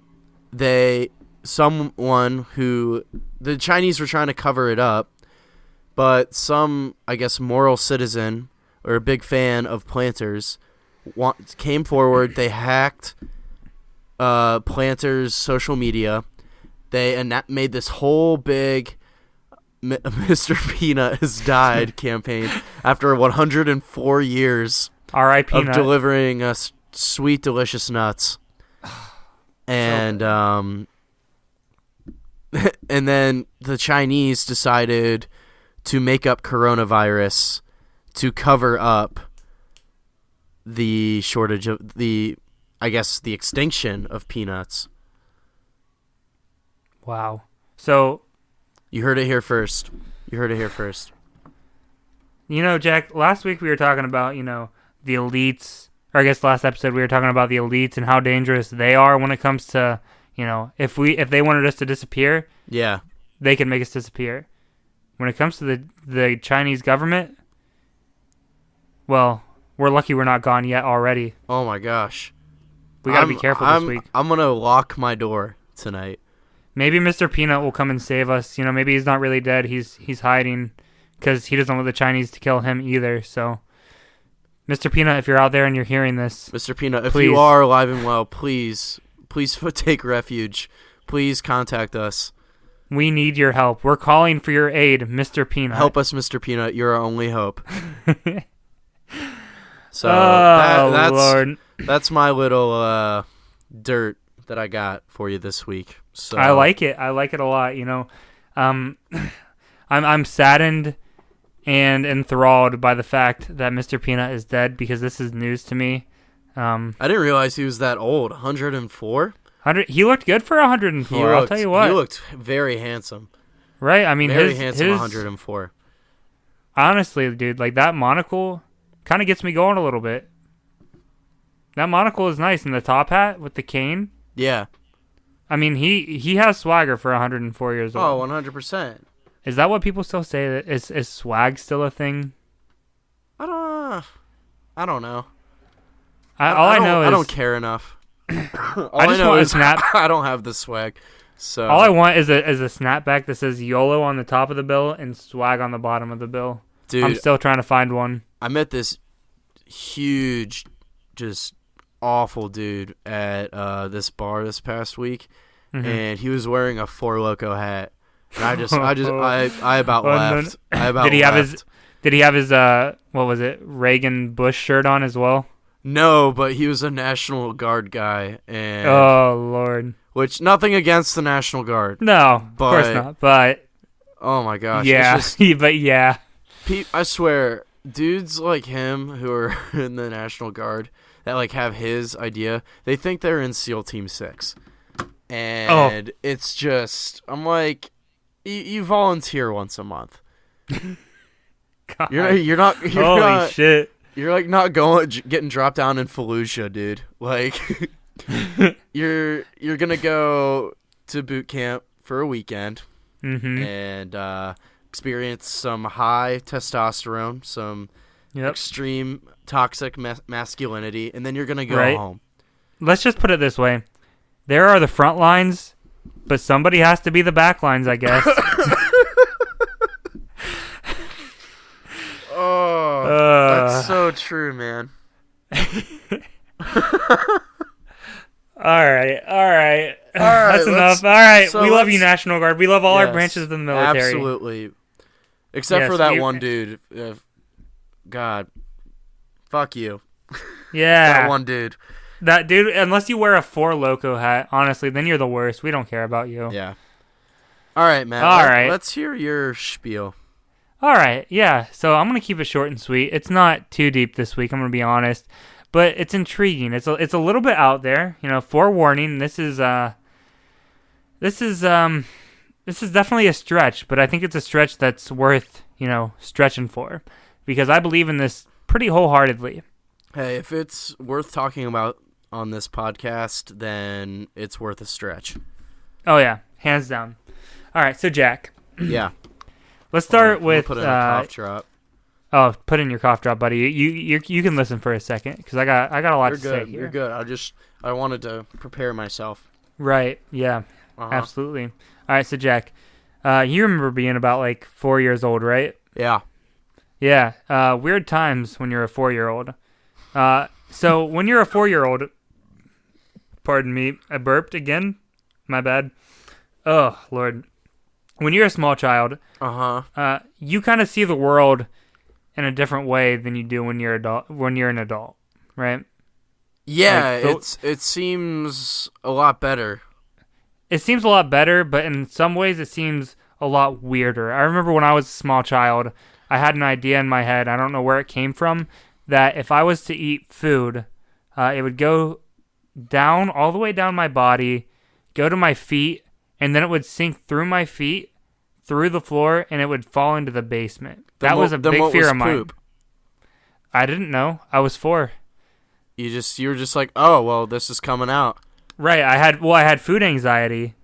the Chinese were trying to cover it up, but some, I guess, moral citizen or a big fan of Planters came forward. They hacked Planters' social media. They made this whole big Mr. Peanut has died campaign after 104 years
R.I.P.
of delivering us sweet, delicious nuts. And and then the Chinese decided to make up coronavirus to cover up the shortage of the extinction of peanuts.
Wow. So
you heard it here first.
Jack, last week we were talking about, the elites, or I guess last episode we were talking about the elites and how dangerous they are when it comes to, if they wanted us to disappear,
yeah,
they can make us disappear. When it comes to the Chinese government, well, we're lucky we're not gone yet already.
Oh my gosh.
We got to be careful this week.
I'm going to lock my door tonight.
Maybe Mr. Peanut will come and save us. Maybe he's not really dead. He's hiding because he doesn't want the Chinese to kill him either. So, Mr. Peanut, if you're out there and you're hearing this,
Mr. Peanut, if
please.
you are alive and well, please please take refuge. Please contact us.
We need your help. We're calling for your aid, Mr. Peanut.
Help us, Mr. Peanut. You're our only hope. So that's my little dirt that I got for you this week. So
I like it. I like it a lot. You know, I'm saddened and enthralled by the fact that Mr. Peanut is dead because this is news to me.
I didn't realize he was that old. 104.
He looked good for 104. I'll tell you what.
He looked very handsome.
Right? I mean,
very handsome. 104.
Honestly, dude, like that monocle kind of gets me going a little bit. That monocle is nice, and the top hat with the cane.
Yeah.
I mean, he has swagger for 104 years old.
Oh, 100%.
Is that what people still say? That is swag still a thing?
I don't know.
I know is
I don't care enough.
I just want a snap.
I don't have the swag. So
all I want is a snapback that says YOLO on the top of the bill and swag on the bottom of the bill.
Dude,
I'm still trying to find one.
I met this huge, just awful dude at this bar this past week, and he was wearing a Four Loko hat. And I about left.
Did he have his what was it, Reagan Bush shirt on as well?
No, but he was a National Guard guy, and
oh Lord.
Which nothing against the National Guard.
No, of course not. But
oh my gosh,
yeah,
it's just,
but yeah.
I swear, dudes like him who are in the National Guard that like have his idea, they think they're in SEAL Team 6, and it's just I'm like, you volunteer once a month.
God.
You're not.
Holy shit.
You're like not getting dropped down in Fallujah, dude. Like you're gonna go to boot camp for a weekend and experience some high testosterone, some extreme toxic masculinity, and then you're gonna go home.
Let's just put it this way: there are the front lines, but somebody has to be the back lines, I guess.
That's so true, man.
All right. That's enough. All right, so we love you, National Guard. We love all our branches of the military.
Absolutely. Except for that one dude. God. Fuck you.
Yeah.
That one dude.
That dude, unless you wear a Four Loko hat, honestly, then you're the worst. We don't care about you.
Yeah. All right, man.
All right.
Let's hear your spiel.
All right, yeah. So I'm gonna keep it short and sweet. It's not too deep this week. I'm gonna be honest, but it's intriguing. It's a little bit out there. You know, forewarning. This is definitely a stretch, but I think it's a stretch that's worth stretching for, because I believe in this pretty wholeheartedly.
Hey, if it's worth talking about on this podcast, then it's worth a stretch.
Oh yeah, hands down. All right, so Jack.
Yeah.
Let's start with
put in a cough drop.
Oh, put in your cough drop, buddy. You can listen for a second because I got a lot to say here.
You're good. I wanted to prepare myself.
Right. Yeah. Absolutely. All right. So Jack, you remember being about like 4 years old, right?
Yeah.
Yeah. Weird times when you're a 4-year-old. So when you're a 4-year-old, pardon me, I burped again. My bad. Oh Lord. When you're a small child, you kind of see the world in a different way than you do when you're an adult, right?
Yeah, it seems a lot better.
It seems a lot better, but in some ways it seems a lot weirder. I remember when I was a small child, I had an idea in my head, I don't know where it came from, that if I was to eat food, it would go down, all the way down my body, go to my feet, and then it would sink through my feet, through the floor, and it would fall into the basement. That was a big fear of mine. I didn't know. I was 4.
You were just like, oh, well, this is coming out.
Right. I had food anxiety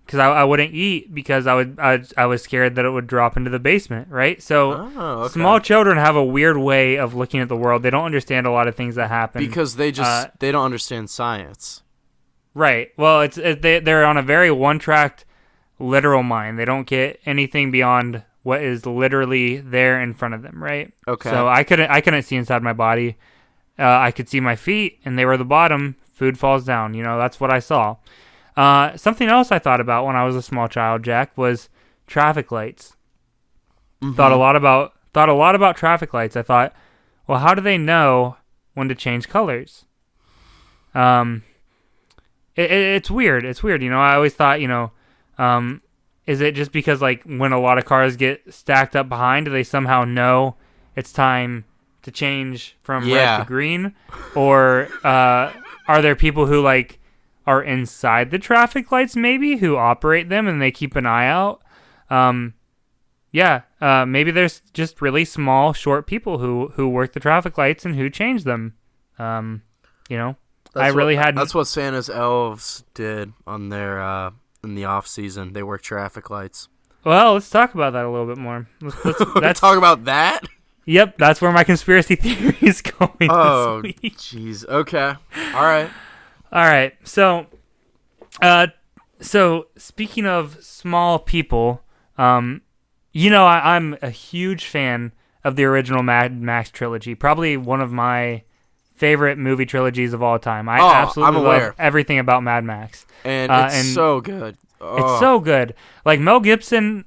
because I wouldn't eat because I was scared that it would drop into the basement. Right. So small children have a weird way of looking at the world. They don't understand a lot of things that happen
because they don't understand science.
Right. Well, they're on a very one-tracked, literal mind. They don't get anything beyond what is literally there in front of them. Right. Okay. So I couldn't see inside my body. I could see my feet, and they were the bottom. food falls down. That's what I saw. Something else I thought about when I was a small child, Jack, was traffic lights.
Mm-hmm.
Thought a lot about traffic lights. I thought, well, how do they know when to change colors? It's weird. It's weird. I always thought, is it just because like when a lot of cars get stacked up behind, do they somehow know it's time to change from red to green? Or are there people who like are inside the traffic lights maybe who operate them and they keep an eye out? Maybe there's just really small, short people who work the traffic lights and who change them.
That's what Santa's elves did on their in the off season. They work traffic lights.
Well, let's talk about that a little bit more.
Let's talk about that.
Yep, that's where my conspiracy theory is going.
Oh, jeez. Okay. All
right. So speaking of small people, I'm a huge fan of the original Mad Max trilogy. Probably one of my favorite movie trilogies of all time. I absolutely love everything about Mad Max.
And it's so good.
It's so good. Like Mel Gibson,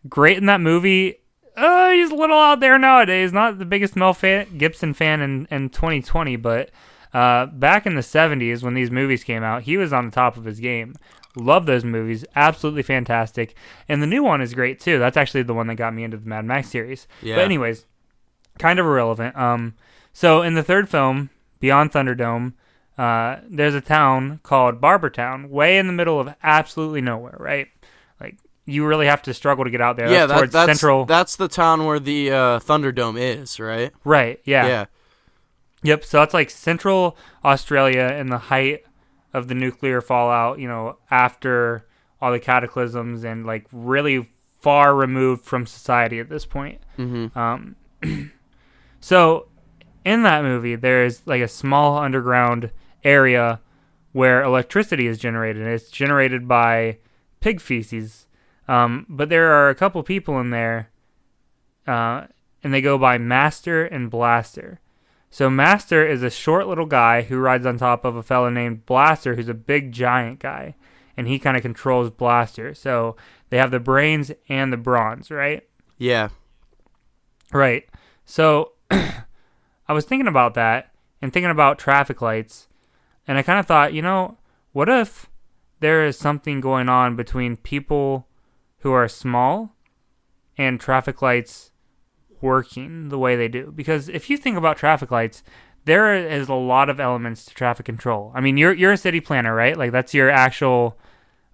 great in that movie. He's a little out there nowadays. Not the biggest Mel Gibson fan in 2020, but back in the 70s when these movies came out, he was on the top of his game. Love those movies. Absolutely fantastic. And the new one is great too. That's actually the one that got me into the Mad Max series. Yeah. But anyways, kind of irrelevant. So in the third film, Beyond Thunderdome, there's a town called Barbertown, way in the middle of absolutely nowhere, right? Like, you really have to struggle to get out there.
Yeah, that's the town where the Thunderdome is, right?
Right, yeah. Yep, so that's like central Australia in the height of the nuclear fallout, after all the cataclysms and like really far removed from society at this point.
Mm-hmm.
So in that movie, there's like a small underground area where electricity is generated. It's generated by pig feces. But there are a couple people in there, and they go by Master and Blaster. So Master is a short little guy who rides on top of a fella named Blaster, who's a big giant guy, and he kind of controls Blaster. So they have the brains and the bronze, right?
Yeah.
Right. So I was thinking about that and thinking about traffic lights, and I kind of thought, what if there is something going on between people who are small and traffic lights working the way they do? Because if you think about traffic lights, there is a lot of elements to traffic control. I mean, you're a city planner, right? Like that's your actual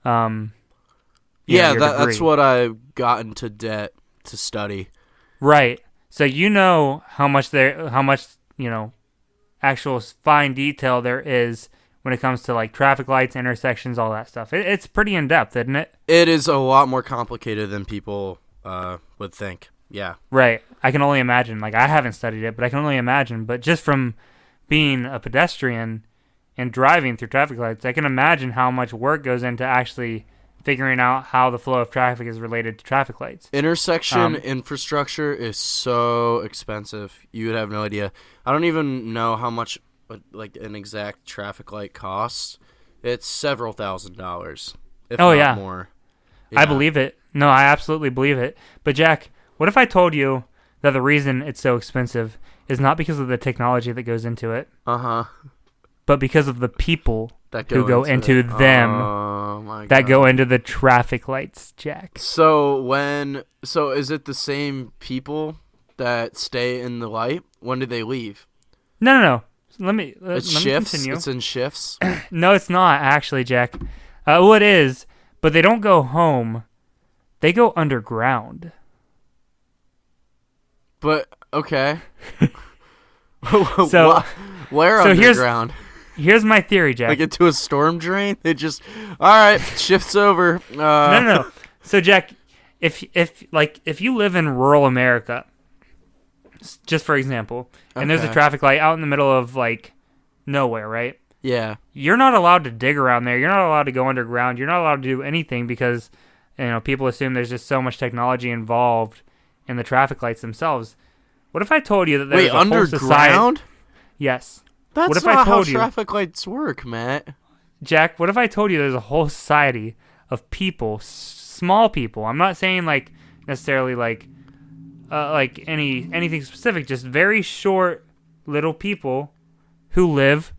that's what I got into debt to study.
Right. So how much actual fine detail there is when it comes to like traffic lights, intersections, all that stuff. It's pretty in depth, isn't it?
It is a lot more complicated than people would think. Yeah.
Right. I can only imagine. Like I haven't studied it, but I can only imagine. But just from being a pedestrian and driving through traffic lights, I can imagine how much work goes into actually figuring out how the flow of traffic is related to traffic lights.
Intersection infrastructure is so expensive. You would have no idea. I don't even know how much like an exact traffic light costs. It's several $1,000s, if not more. Yeah.
I believe it. No, I absolutely believe it. But Jack, what if I told you that the reason it's so expensive is not because of the technology that goes into it, but because of the people who go into them that go into the traffic lights, Jack?
So is it the same people that stay in the light? When do they leave?
No. Let me
shifts?
Continue.
It's in shifts?
No, it's not actually, Jack. Well, it is, but they don't go home. They go underground.
But, okay. So, where underground?
Here's my theory, Jack.
Like into a storm drain? They just, all right, shift's over.
No. So, Jack, if you live in rural America, just for example, and there's a traffic light out in the middle of like nowhere, right?
Yeah.
You're not allowed to dig around there. You're not allowed to go underground. You're not allowed to do anything because people assume there's just so much technology involved in the traffic lights themselves. What if I told you that there's a whole society?
Underground?
Yes.
That's
what if
not
I told
how
you,
traffic lights work, Matt.
Jack, what if I told you there's a whole society of people, small people. I'm not saying like necessarily like anything specific, just very short little people who live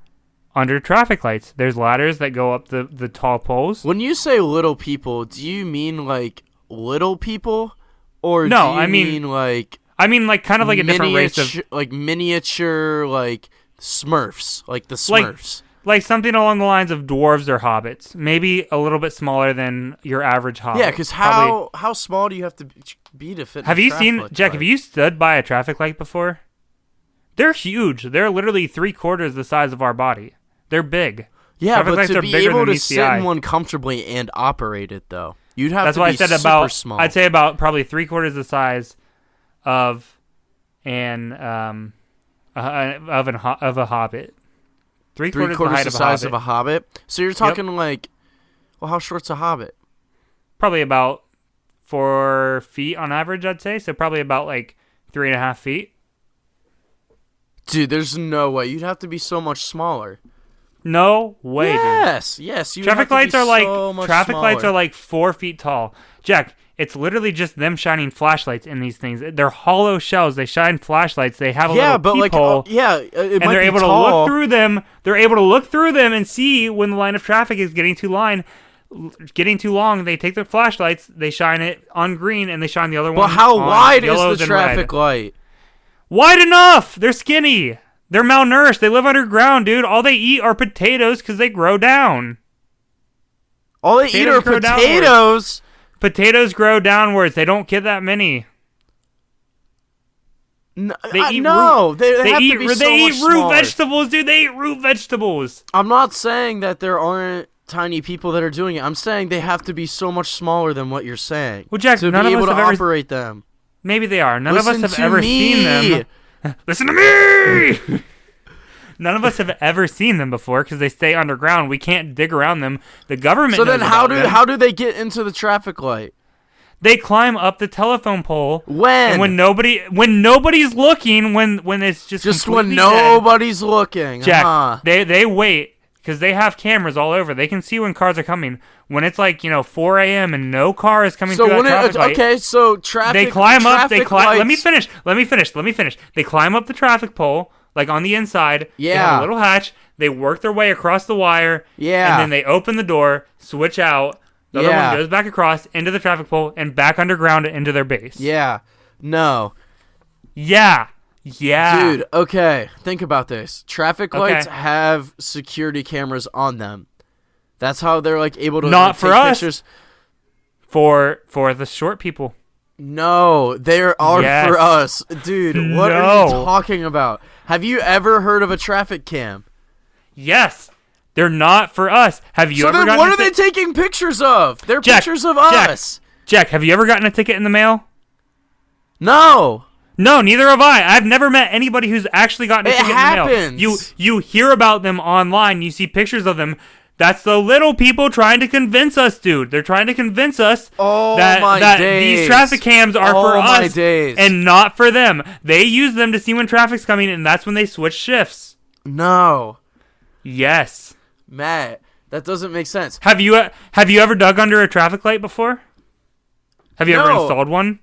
under traffic lights. There's ladders that go up the tall poles.
When you say little people, do you mean like little people, or
no?
Do you mean like
kind of like a different race of
like miniature like Smurfs, like the Smurfs.
Like something along the lines of dwarves or hobbits. Maybe a little bit smaller than your average hobbit.
Yeah, because how small do you have to be to fit?
Have you seen, Jack, have you stood by a traffic light before? They're huge. They're literally 3/4 the size of our body. They're big.
Yeah,
traffic
but
lights
to
are
be
bigger
able
than
to
meets
sit
the eye.
in one comfortably and operate it, though, you'd have
That's
to
why
be
I said
super
about
small.
I'd say about probably 3/4 the size of a hobbit. Three-quarters
the size of a hobbit. So you're talking like, well, how short's a hobbit?
Probably about 4 feet on average, I'd say. So probably about like 3.5 feet.
Dude, there's no way. You'd have to be so much smaller.
No way,
yes,
dude.
Yes.
Traffic lights are like 4 feet tall. Jack, it's literally just them shining flashlights in these things. They're hollow shells. They shine flashlights. They have a little peephole.
And
they're able to look through them. They're able to look through them and see when the line of traffic is getting too long. They take their flashlights, they shine it on green, and they shine the other one.
Well, how wide is
the
traffic light?
Wide enough. They're skinny. They're malnourished. They live underground, dude. All they eat are potatoes because they grow down.
All they eat are potatoes.
Potatoes grow downwards. They don't get that many.
They
eat
root
vegetables, dude. They eat root vegetables.
I'm not saying that there aren't tiny people that are doing it. I'm saying they have to be so much smaller than what you're saying.
Well, Jack,
to
none
be
of
able
us
to
have
operate them.
Maybe they are. None of us have
to
ever
me.
seen them. Listen to me! None of us have ever seen them before because they stay underground. We can't dig around them. The government.
So then, how
them.
do they get into the traffic light?
They climb up the telephone pole.
When?
And when nobody's looking, when it's just
when
dead,
nobody's looking.
Jack, they wait because they have cameras all over. They can see when cars are coming. When it's like 4 a.m. and no car is coming through that traffic light.
Okay, so traffic.
They climb up. They climb.
Lights.
Let me finish. They climb up the traffic pole. Like on the inside,
yeah.
They have a little hatch. They work their way across the wire,
yeah.
And then they open the door, switch out. The other one goes back across into the traffic pole and back underground into their base.
Yeah. No.
Yeah.
Dude, okay. Think about this. Traffic lights have security cameras on them. That's how they're like able to
not for us.
Pictures.
For the short people.
No, they are for us. Dude, what are you talking about? Have you ever heard of a traffic cam?
Yes. They're not for us. Have you ever gotten
what are they taking pictures of? They're pictures of us.
Jack, have you ever gotten a ticket in the mail?
No.
No, neither have I. I've never met anybody who's actually gotten a ticket in the mail. You hear about them online. You see pictures of them. That's the little people trying to convince us, dude. They're trying to convince us that these traffic cams are for us and not for them. They use them to see when traffic's coming, and that's when they switch shifts.
No.
Yes.
Matt, that doesn't make sense.
Have you ever dug under a traffic light before? Have you ever installed one?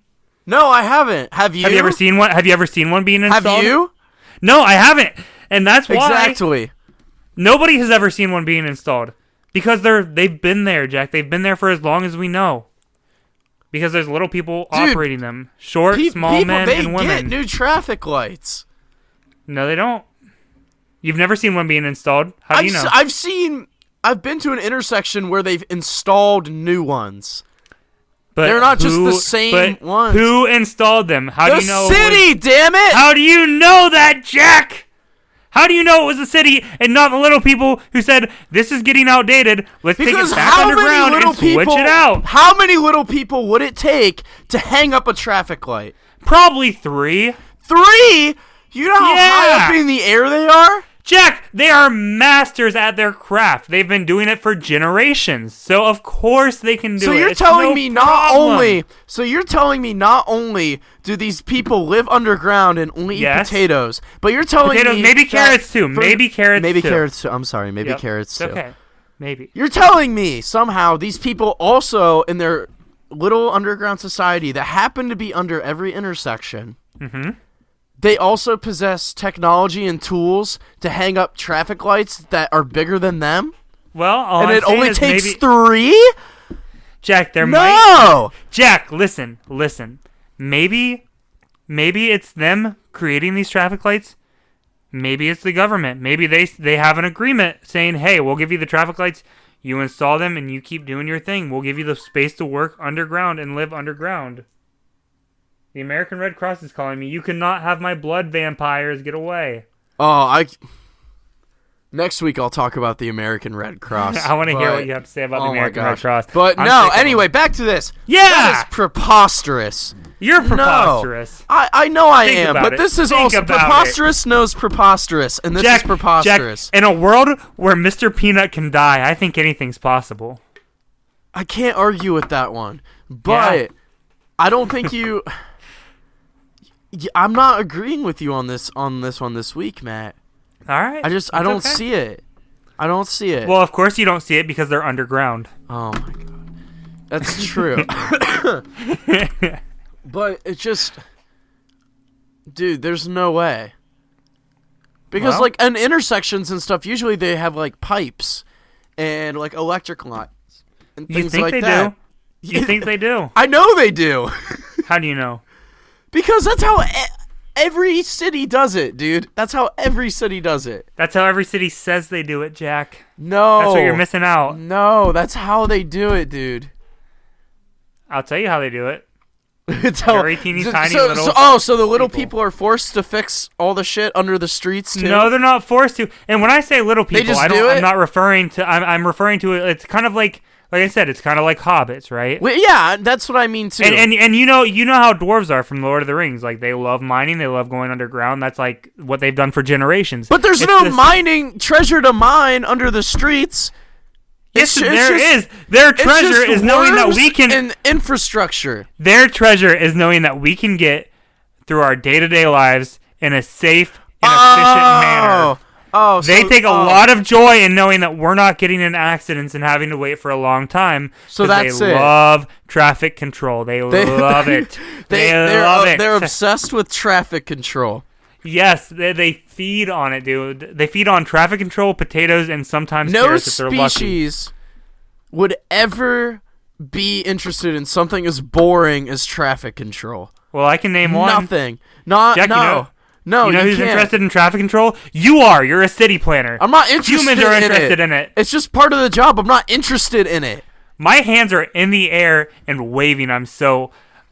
No, I haven't. Have you?
Have you ever seen one? Have you ever seen one being installed?
Have you?
No, I haven't. And that's why
exactly.
Nobody has ever seen one being installed because they've been there, Jack. They've been there for as long as we know. Because there's little people operating them, short, small men and women.
They get new traffic lights.
No, they don't. You've never seen one being installed. How do you know?
I've been to an intersection where they've installed new ones.
But
they're not just the same ones.
Who installed them? How do you know?
The city, damn it!
How do you know that, Jack? How do you know it was the city and not the little people who said, this is getting outdated, let's take it back underground and switch it out?
How many little people would it take to hang up a traffic light?
Probably 3.
3? You know how high up in the air they are?
Jack, they are masters at their craft. They've been doing it for generations. So of course they can do it.
So you're
It's
telling
no
me
problem.
not only do these people live underground and only eat potatoes, but you're telling
potatoes,
me
maybe carrots too. Maybe carrots too.
I'm sorry, maybe carrots too.
Okay. Maybe.
You're telling me somehow these people also in their little underground society that happen to be under every intersection.
Mm-hmm.
They also possess technology and tools to hang up traffic lights that are bigger than them?
Well,
and it only takes 3?
Jack, Jack, listen. Maybe it's them creating these traffic lights. Maybe it's the government. Maybe they have an agreement saying, hey, we'll give you the traffic lights. You install them and you keep doing your thing. We'll give you the space to work underground and live underground. The American Red Cross is calling me. You cannot have my blood vampires. Get away.
Next week I'll talk about the American Red Cross.
I want to hear what you have to say about the American Red Cross.
But anyway, back to this.
Yeah!
That is preposterous.
You're preposterous.
No, I know I
Think
am,
about
but
it.
this is
Think
also
about
preposterous knows preposterous, and this is preposterous.
Jack, in a world where Mr. Peanut can die, I think anything's possible.
I can't argue with that one, but I don't think you... I'm not agreeing with you on this one this week, Matt.
All right.
I don't see it. I don't see it.
Well, of course you don't see it because they're underground.
Oh my god. That's true. But it's just, dude, there's no way. Because like in intersections and stuff, usually they have like pipes and like electric lines and things like that.
You think they do?
I know they do.
How do you know?
Because that's how every city does it, dude. That's how every city does it.
That's how every city says they do it, Jack.
No.
That's what you're missing out.
No, that's how they do it, dude.
I'll tell you how they do it.
It's
very teeny tiny little.
So the little people are forced to fix all the shit under the streets too?
No, they're not forced to. And when I say little people, I'm not referring to. I'm referring to it. It's kind of like I said, it's kind of like hobbits, right?
Well, yeah, that's what I mean too.
And you know how dwarves are from Lord of the Rings. Like they love mining, they love going underground. That's like what they've done for generations.
But there's no mining treasure to mine under the streets.
Yes, there is. Their treasure is knowing that we can...
and infrastructure.
Their treasure is knowing that we can get through our day-to-day lives in a safe and efficient manner. They take a lot of joy in knowing that we're not getting in accidents and having to wait for a long time.
So that's
they love traffic control. They love it. They love it.
They're obsessed with traffic control.
Yes, they feed on it, dude. They feed on traffic control, potatoes, and sometimes carrots if they're lucky.
No species would ever be interested in something as boring as traffic control.
Well, I can name one.
Nothing.
Jack,
no. No,
you know who's interested in traffic control? You are. You're a city planner.
I'm not interested in it.
Humans are interested in it.
It's just part of the job. I'm not interested in it.
My hands are in the air and waving.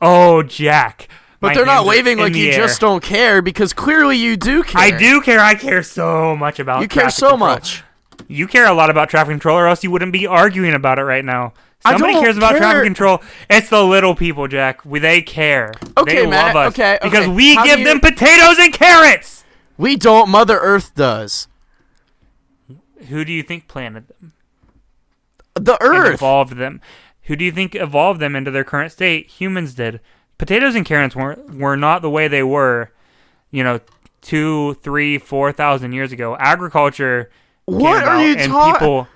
Oh, Jack.
But they're not waving like you just don't care, because clearly you do care.
I do care. I care so much about traffic control.
You care so much.
You care a lot about traffic control, or else you wouldn't be arguing about it right now. Somebody cares about traffic control. It's the little people, Jack. They care.
Okay,
they love us.
Okay.
Because we give them potatoes and carrots.
We don't. Mother Earth does.
Who do you think planted them?
The Earth.
And evolved them. Who do you think evolved them into their current state? Humans did. Potatoes and carrots were not the way they were, 2, 3, 4,000 years ago. Agriculture.
What are you talking?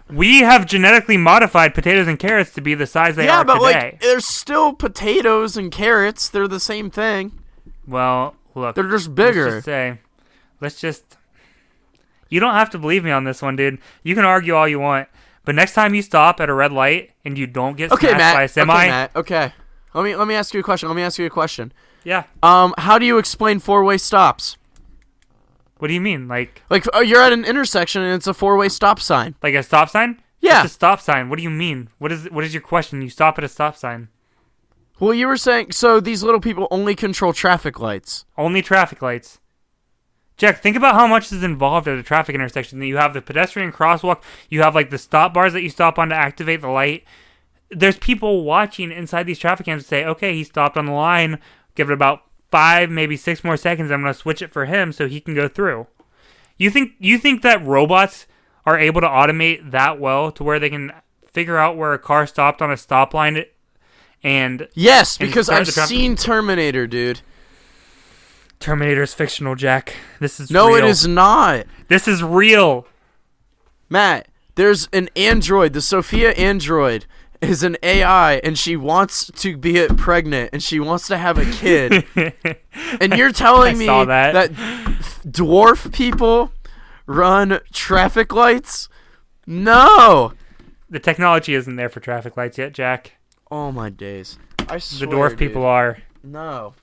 We have genetically modified potatoes and carrots to be the size they are today.
Yeah, but there's still potatoes and carrots. They're the same thing.
Well, look.
They're just bigger.
You don't have to believe me on this one, dude. You can argue all you want. But next time you stop at a red light and you don't get smashed by a semi...
Okay, Matt. Okay. Let me ask you a question.
Yeah.
How do you explain four-way stops?
What do you mean? Like
you're at an intersection and it's a four-way stop sign.
Like a stop sign?
Yeah.
It's a stop sign. What do you mean? What is your question? You stop at a stop sign.
Well, you were saying, so these little people only control traffic lights.
Only traffic lights. Jack, think about how much is involved at a traffic intersection. You have the pedestrian crosswalk. You have the stop bars that you stop on to activate the light. There's people watching inside these traffic cams to say, okay, he stopped on the line. Give it about 5, maybe 6 more seconds. I'm going to switch it for him so he can go through. You think that robots are able to automate that well to where they can figure out where a car stopped on a stop line and
yes, because I've seen Terminator, dude.
Terminator's fictional, Jack. This is
no,
real.
It is not.
This is real.
Matt, there's an android. The Sophia android is an AI, and she wants to be pregnant, and she wants to have a kid. And you're telling me that dwarf people run traffic lights? No.
The technology isn't there for traffic lights yet, Jack.
Oh, my days. I swear,
the dwarf people are.
No.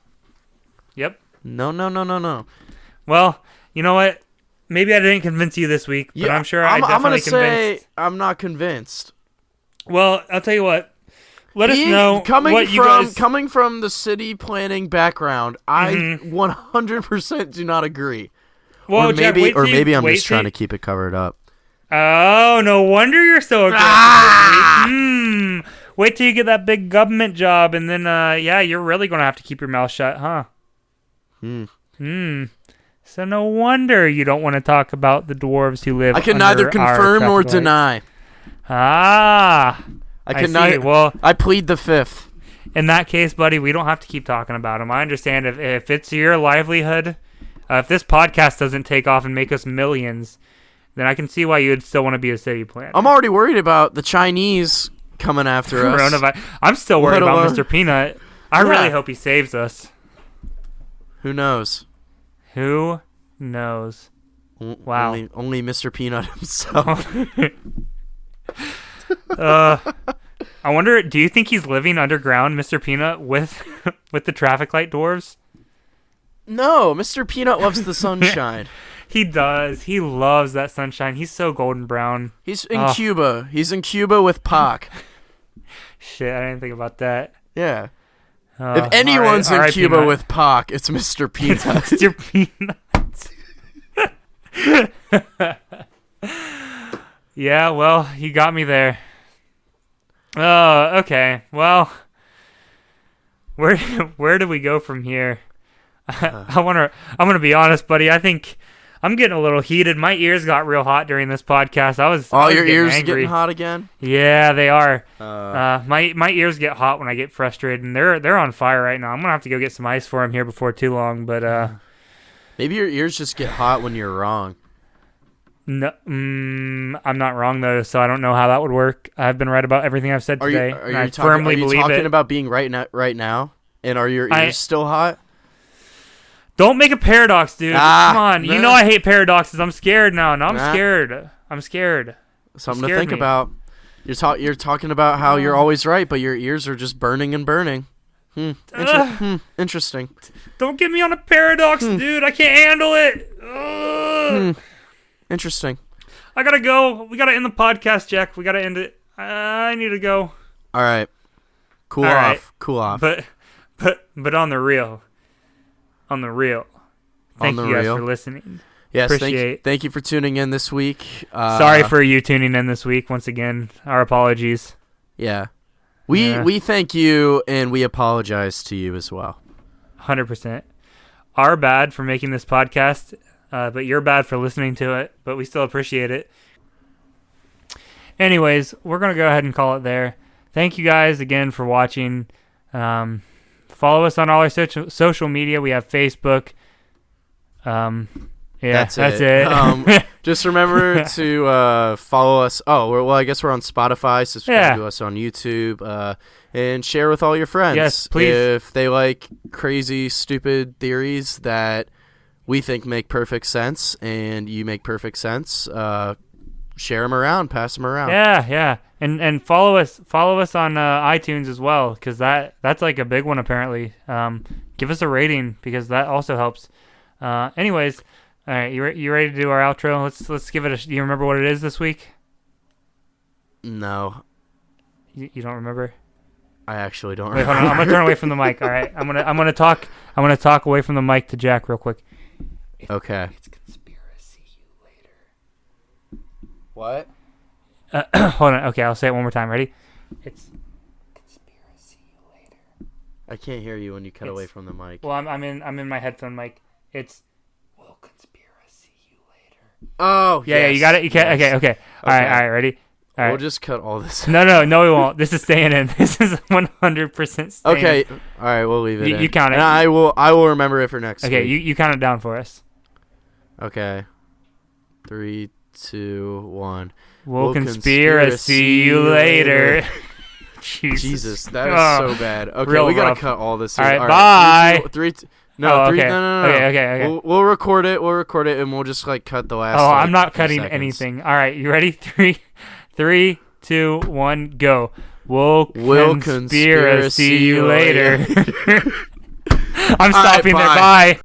Yep.
No.
Well, you know what? Maybe I didn't convince you this week, but I'm sure I definitely convinced.
I'm going to say I'm not convinced.
Well, I'll tell you what. Let us know
coming from the city planning background, I 100% do not agree.
Well,
maybe I'm just trying to keep it covered up.
Oh, no wonder you're so aggressive. Wait till you get that big government job, and then, you're really going to have to keep your mouth shut, huh? So no wonder you don't want to talk about the dwarves who live.
I can neither confirm nor deny.
I can neither. Well,
I plead the fifth.
In that case, buddy, we don't have to keep talking about them. I understand if it's your livelihood, if this podcast doesn't take off and make us millions, then I can see why you would still want to be a city planner.
I'm already worried about the Chinese coming after us.
I'm still worried about Mr. Peanut. I really hope he saves us.
Who knows?
Who knows? Wow.
Only Mr. Peanut himself.
I wonder, do you think he's living underground, Mr. Peanut, with the traffic light dwarves?
No, Mr. Peanut loves the sunshine.
He does. He loves that sunshine. He's so golden brown.
He's in Cuba. He's in Cuba with Pac.
Shit, I didn't think about that.
Yeah. If anyone's in Cuba Peanut. With Pac, it's Mr. Peanut.
Mr. Peanut. Yeah, well, you got me there. Oh, okay. Well, where do we go from here? I'm gonna be honest, buddy. I think I'm getting a little heated. My ears got real hot during this podcast. I was
your ears
angry.
Getting hot again?
Yeah, they are. My ears get hot when I get frustrated, and they're on fire right now. I'm gonna have to go get some ice for them here before too long. But
maybe your ears just get hot when you're wrong.
No, I'm not wrong though, so I don't know how that would work. I've been right about everything I've said today. Are you
talking about being right now? And are your ears still hot?
Don't make a paradox, dude. Come on. Man. You know I hate paradoxes. I'm scared now. I'm scared. I'm scared.
Something to think about. You're talking about how you're always right, but your ears are just burning and burning. Interesting.
Don't get me on a paradox, dude. I can't handle it.
Interesting.
I gotta go. We gotta end the podcast, Jack. We gotta end it. I need to go.
All right. Cool off.
But on the real. Thank you guys for listening.
Yes, thank you for tuning in this week.
Sorry for you tuning in this week. Once again, our apologies.
Yeah. We thank you, and we apologize to you as well.
100%. Our bad for making this podcast, but you're bad for listening to it, but we still appreciate it. Anyways, we're going to go ahead and call it there. Thank you guys again for watching. Follow us on all our social media. We have Facebook. That's it.
Just remember to follow us. Oh, I guess we're on Spotify. Subscribe to us on YouTube. And share with all your friends.
Yes, please.
If they like crazy, stupid theories that we think make perfect sense and you make perfect sense, share them around, pass them around.
Yeah. And follow us on iTunes as well, because that's like a big one apparently. Give us a rating because that also helps. Anyways, all right, you ready to do our outro? Let's give it do you remember what it is this week?
No.
You don't remember?
I actually don't
remember. Wait, hold on. I'm gonna turn away from the mic. All right, I'm gonna talk away from the mic to Jack real quick.
Okay.
It's conspiracy you later.
What?
Hold on. Okay, I'll say it one more time. Ready? It's conspiracy you later.
I can't hear you when you cut away from the mic.
Well, I'm in my headphone mic. It's we'll conspiracy you later.
Oh,
yeah, you got it. You can't. Okay. All right, ready. All right.
We'll just cut all this.
No, we won't. This is staying in. This is 100% staying.
Okay. All right, we'll leave it.
You count it.
And I will remember it for next week.
Okay, you count it down for us.
Okay. 3, 2, 1.
We'll conspiracy you later.
Jesus, that is so bad. Okay, we gotta cut all this.
All right, bye.
3, 2, no, 3.
Okay.
No.
Okay.
We'll record it. And we'll just like cut the last.
Oh,
like,
I'm not cutting
seconds.
anything. All right, you ready? 3, 2, 1, go. We'll conspiracy you later. I'm stopping there. Bye.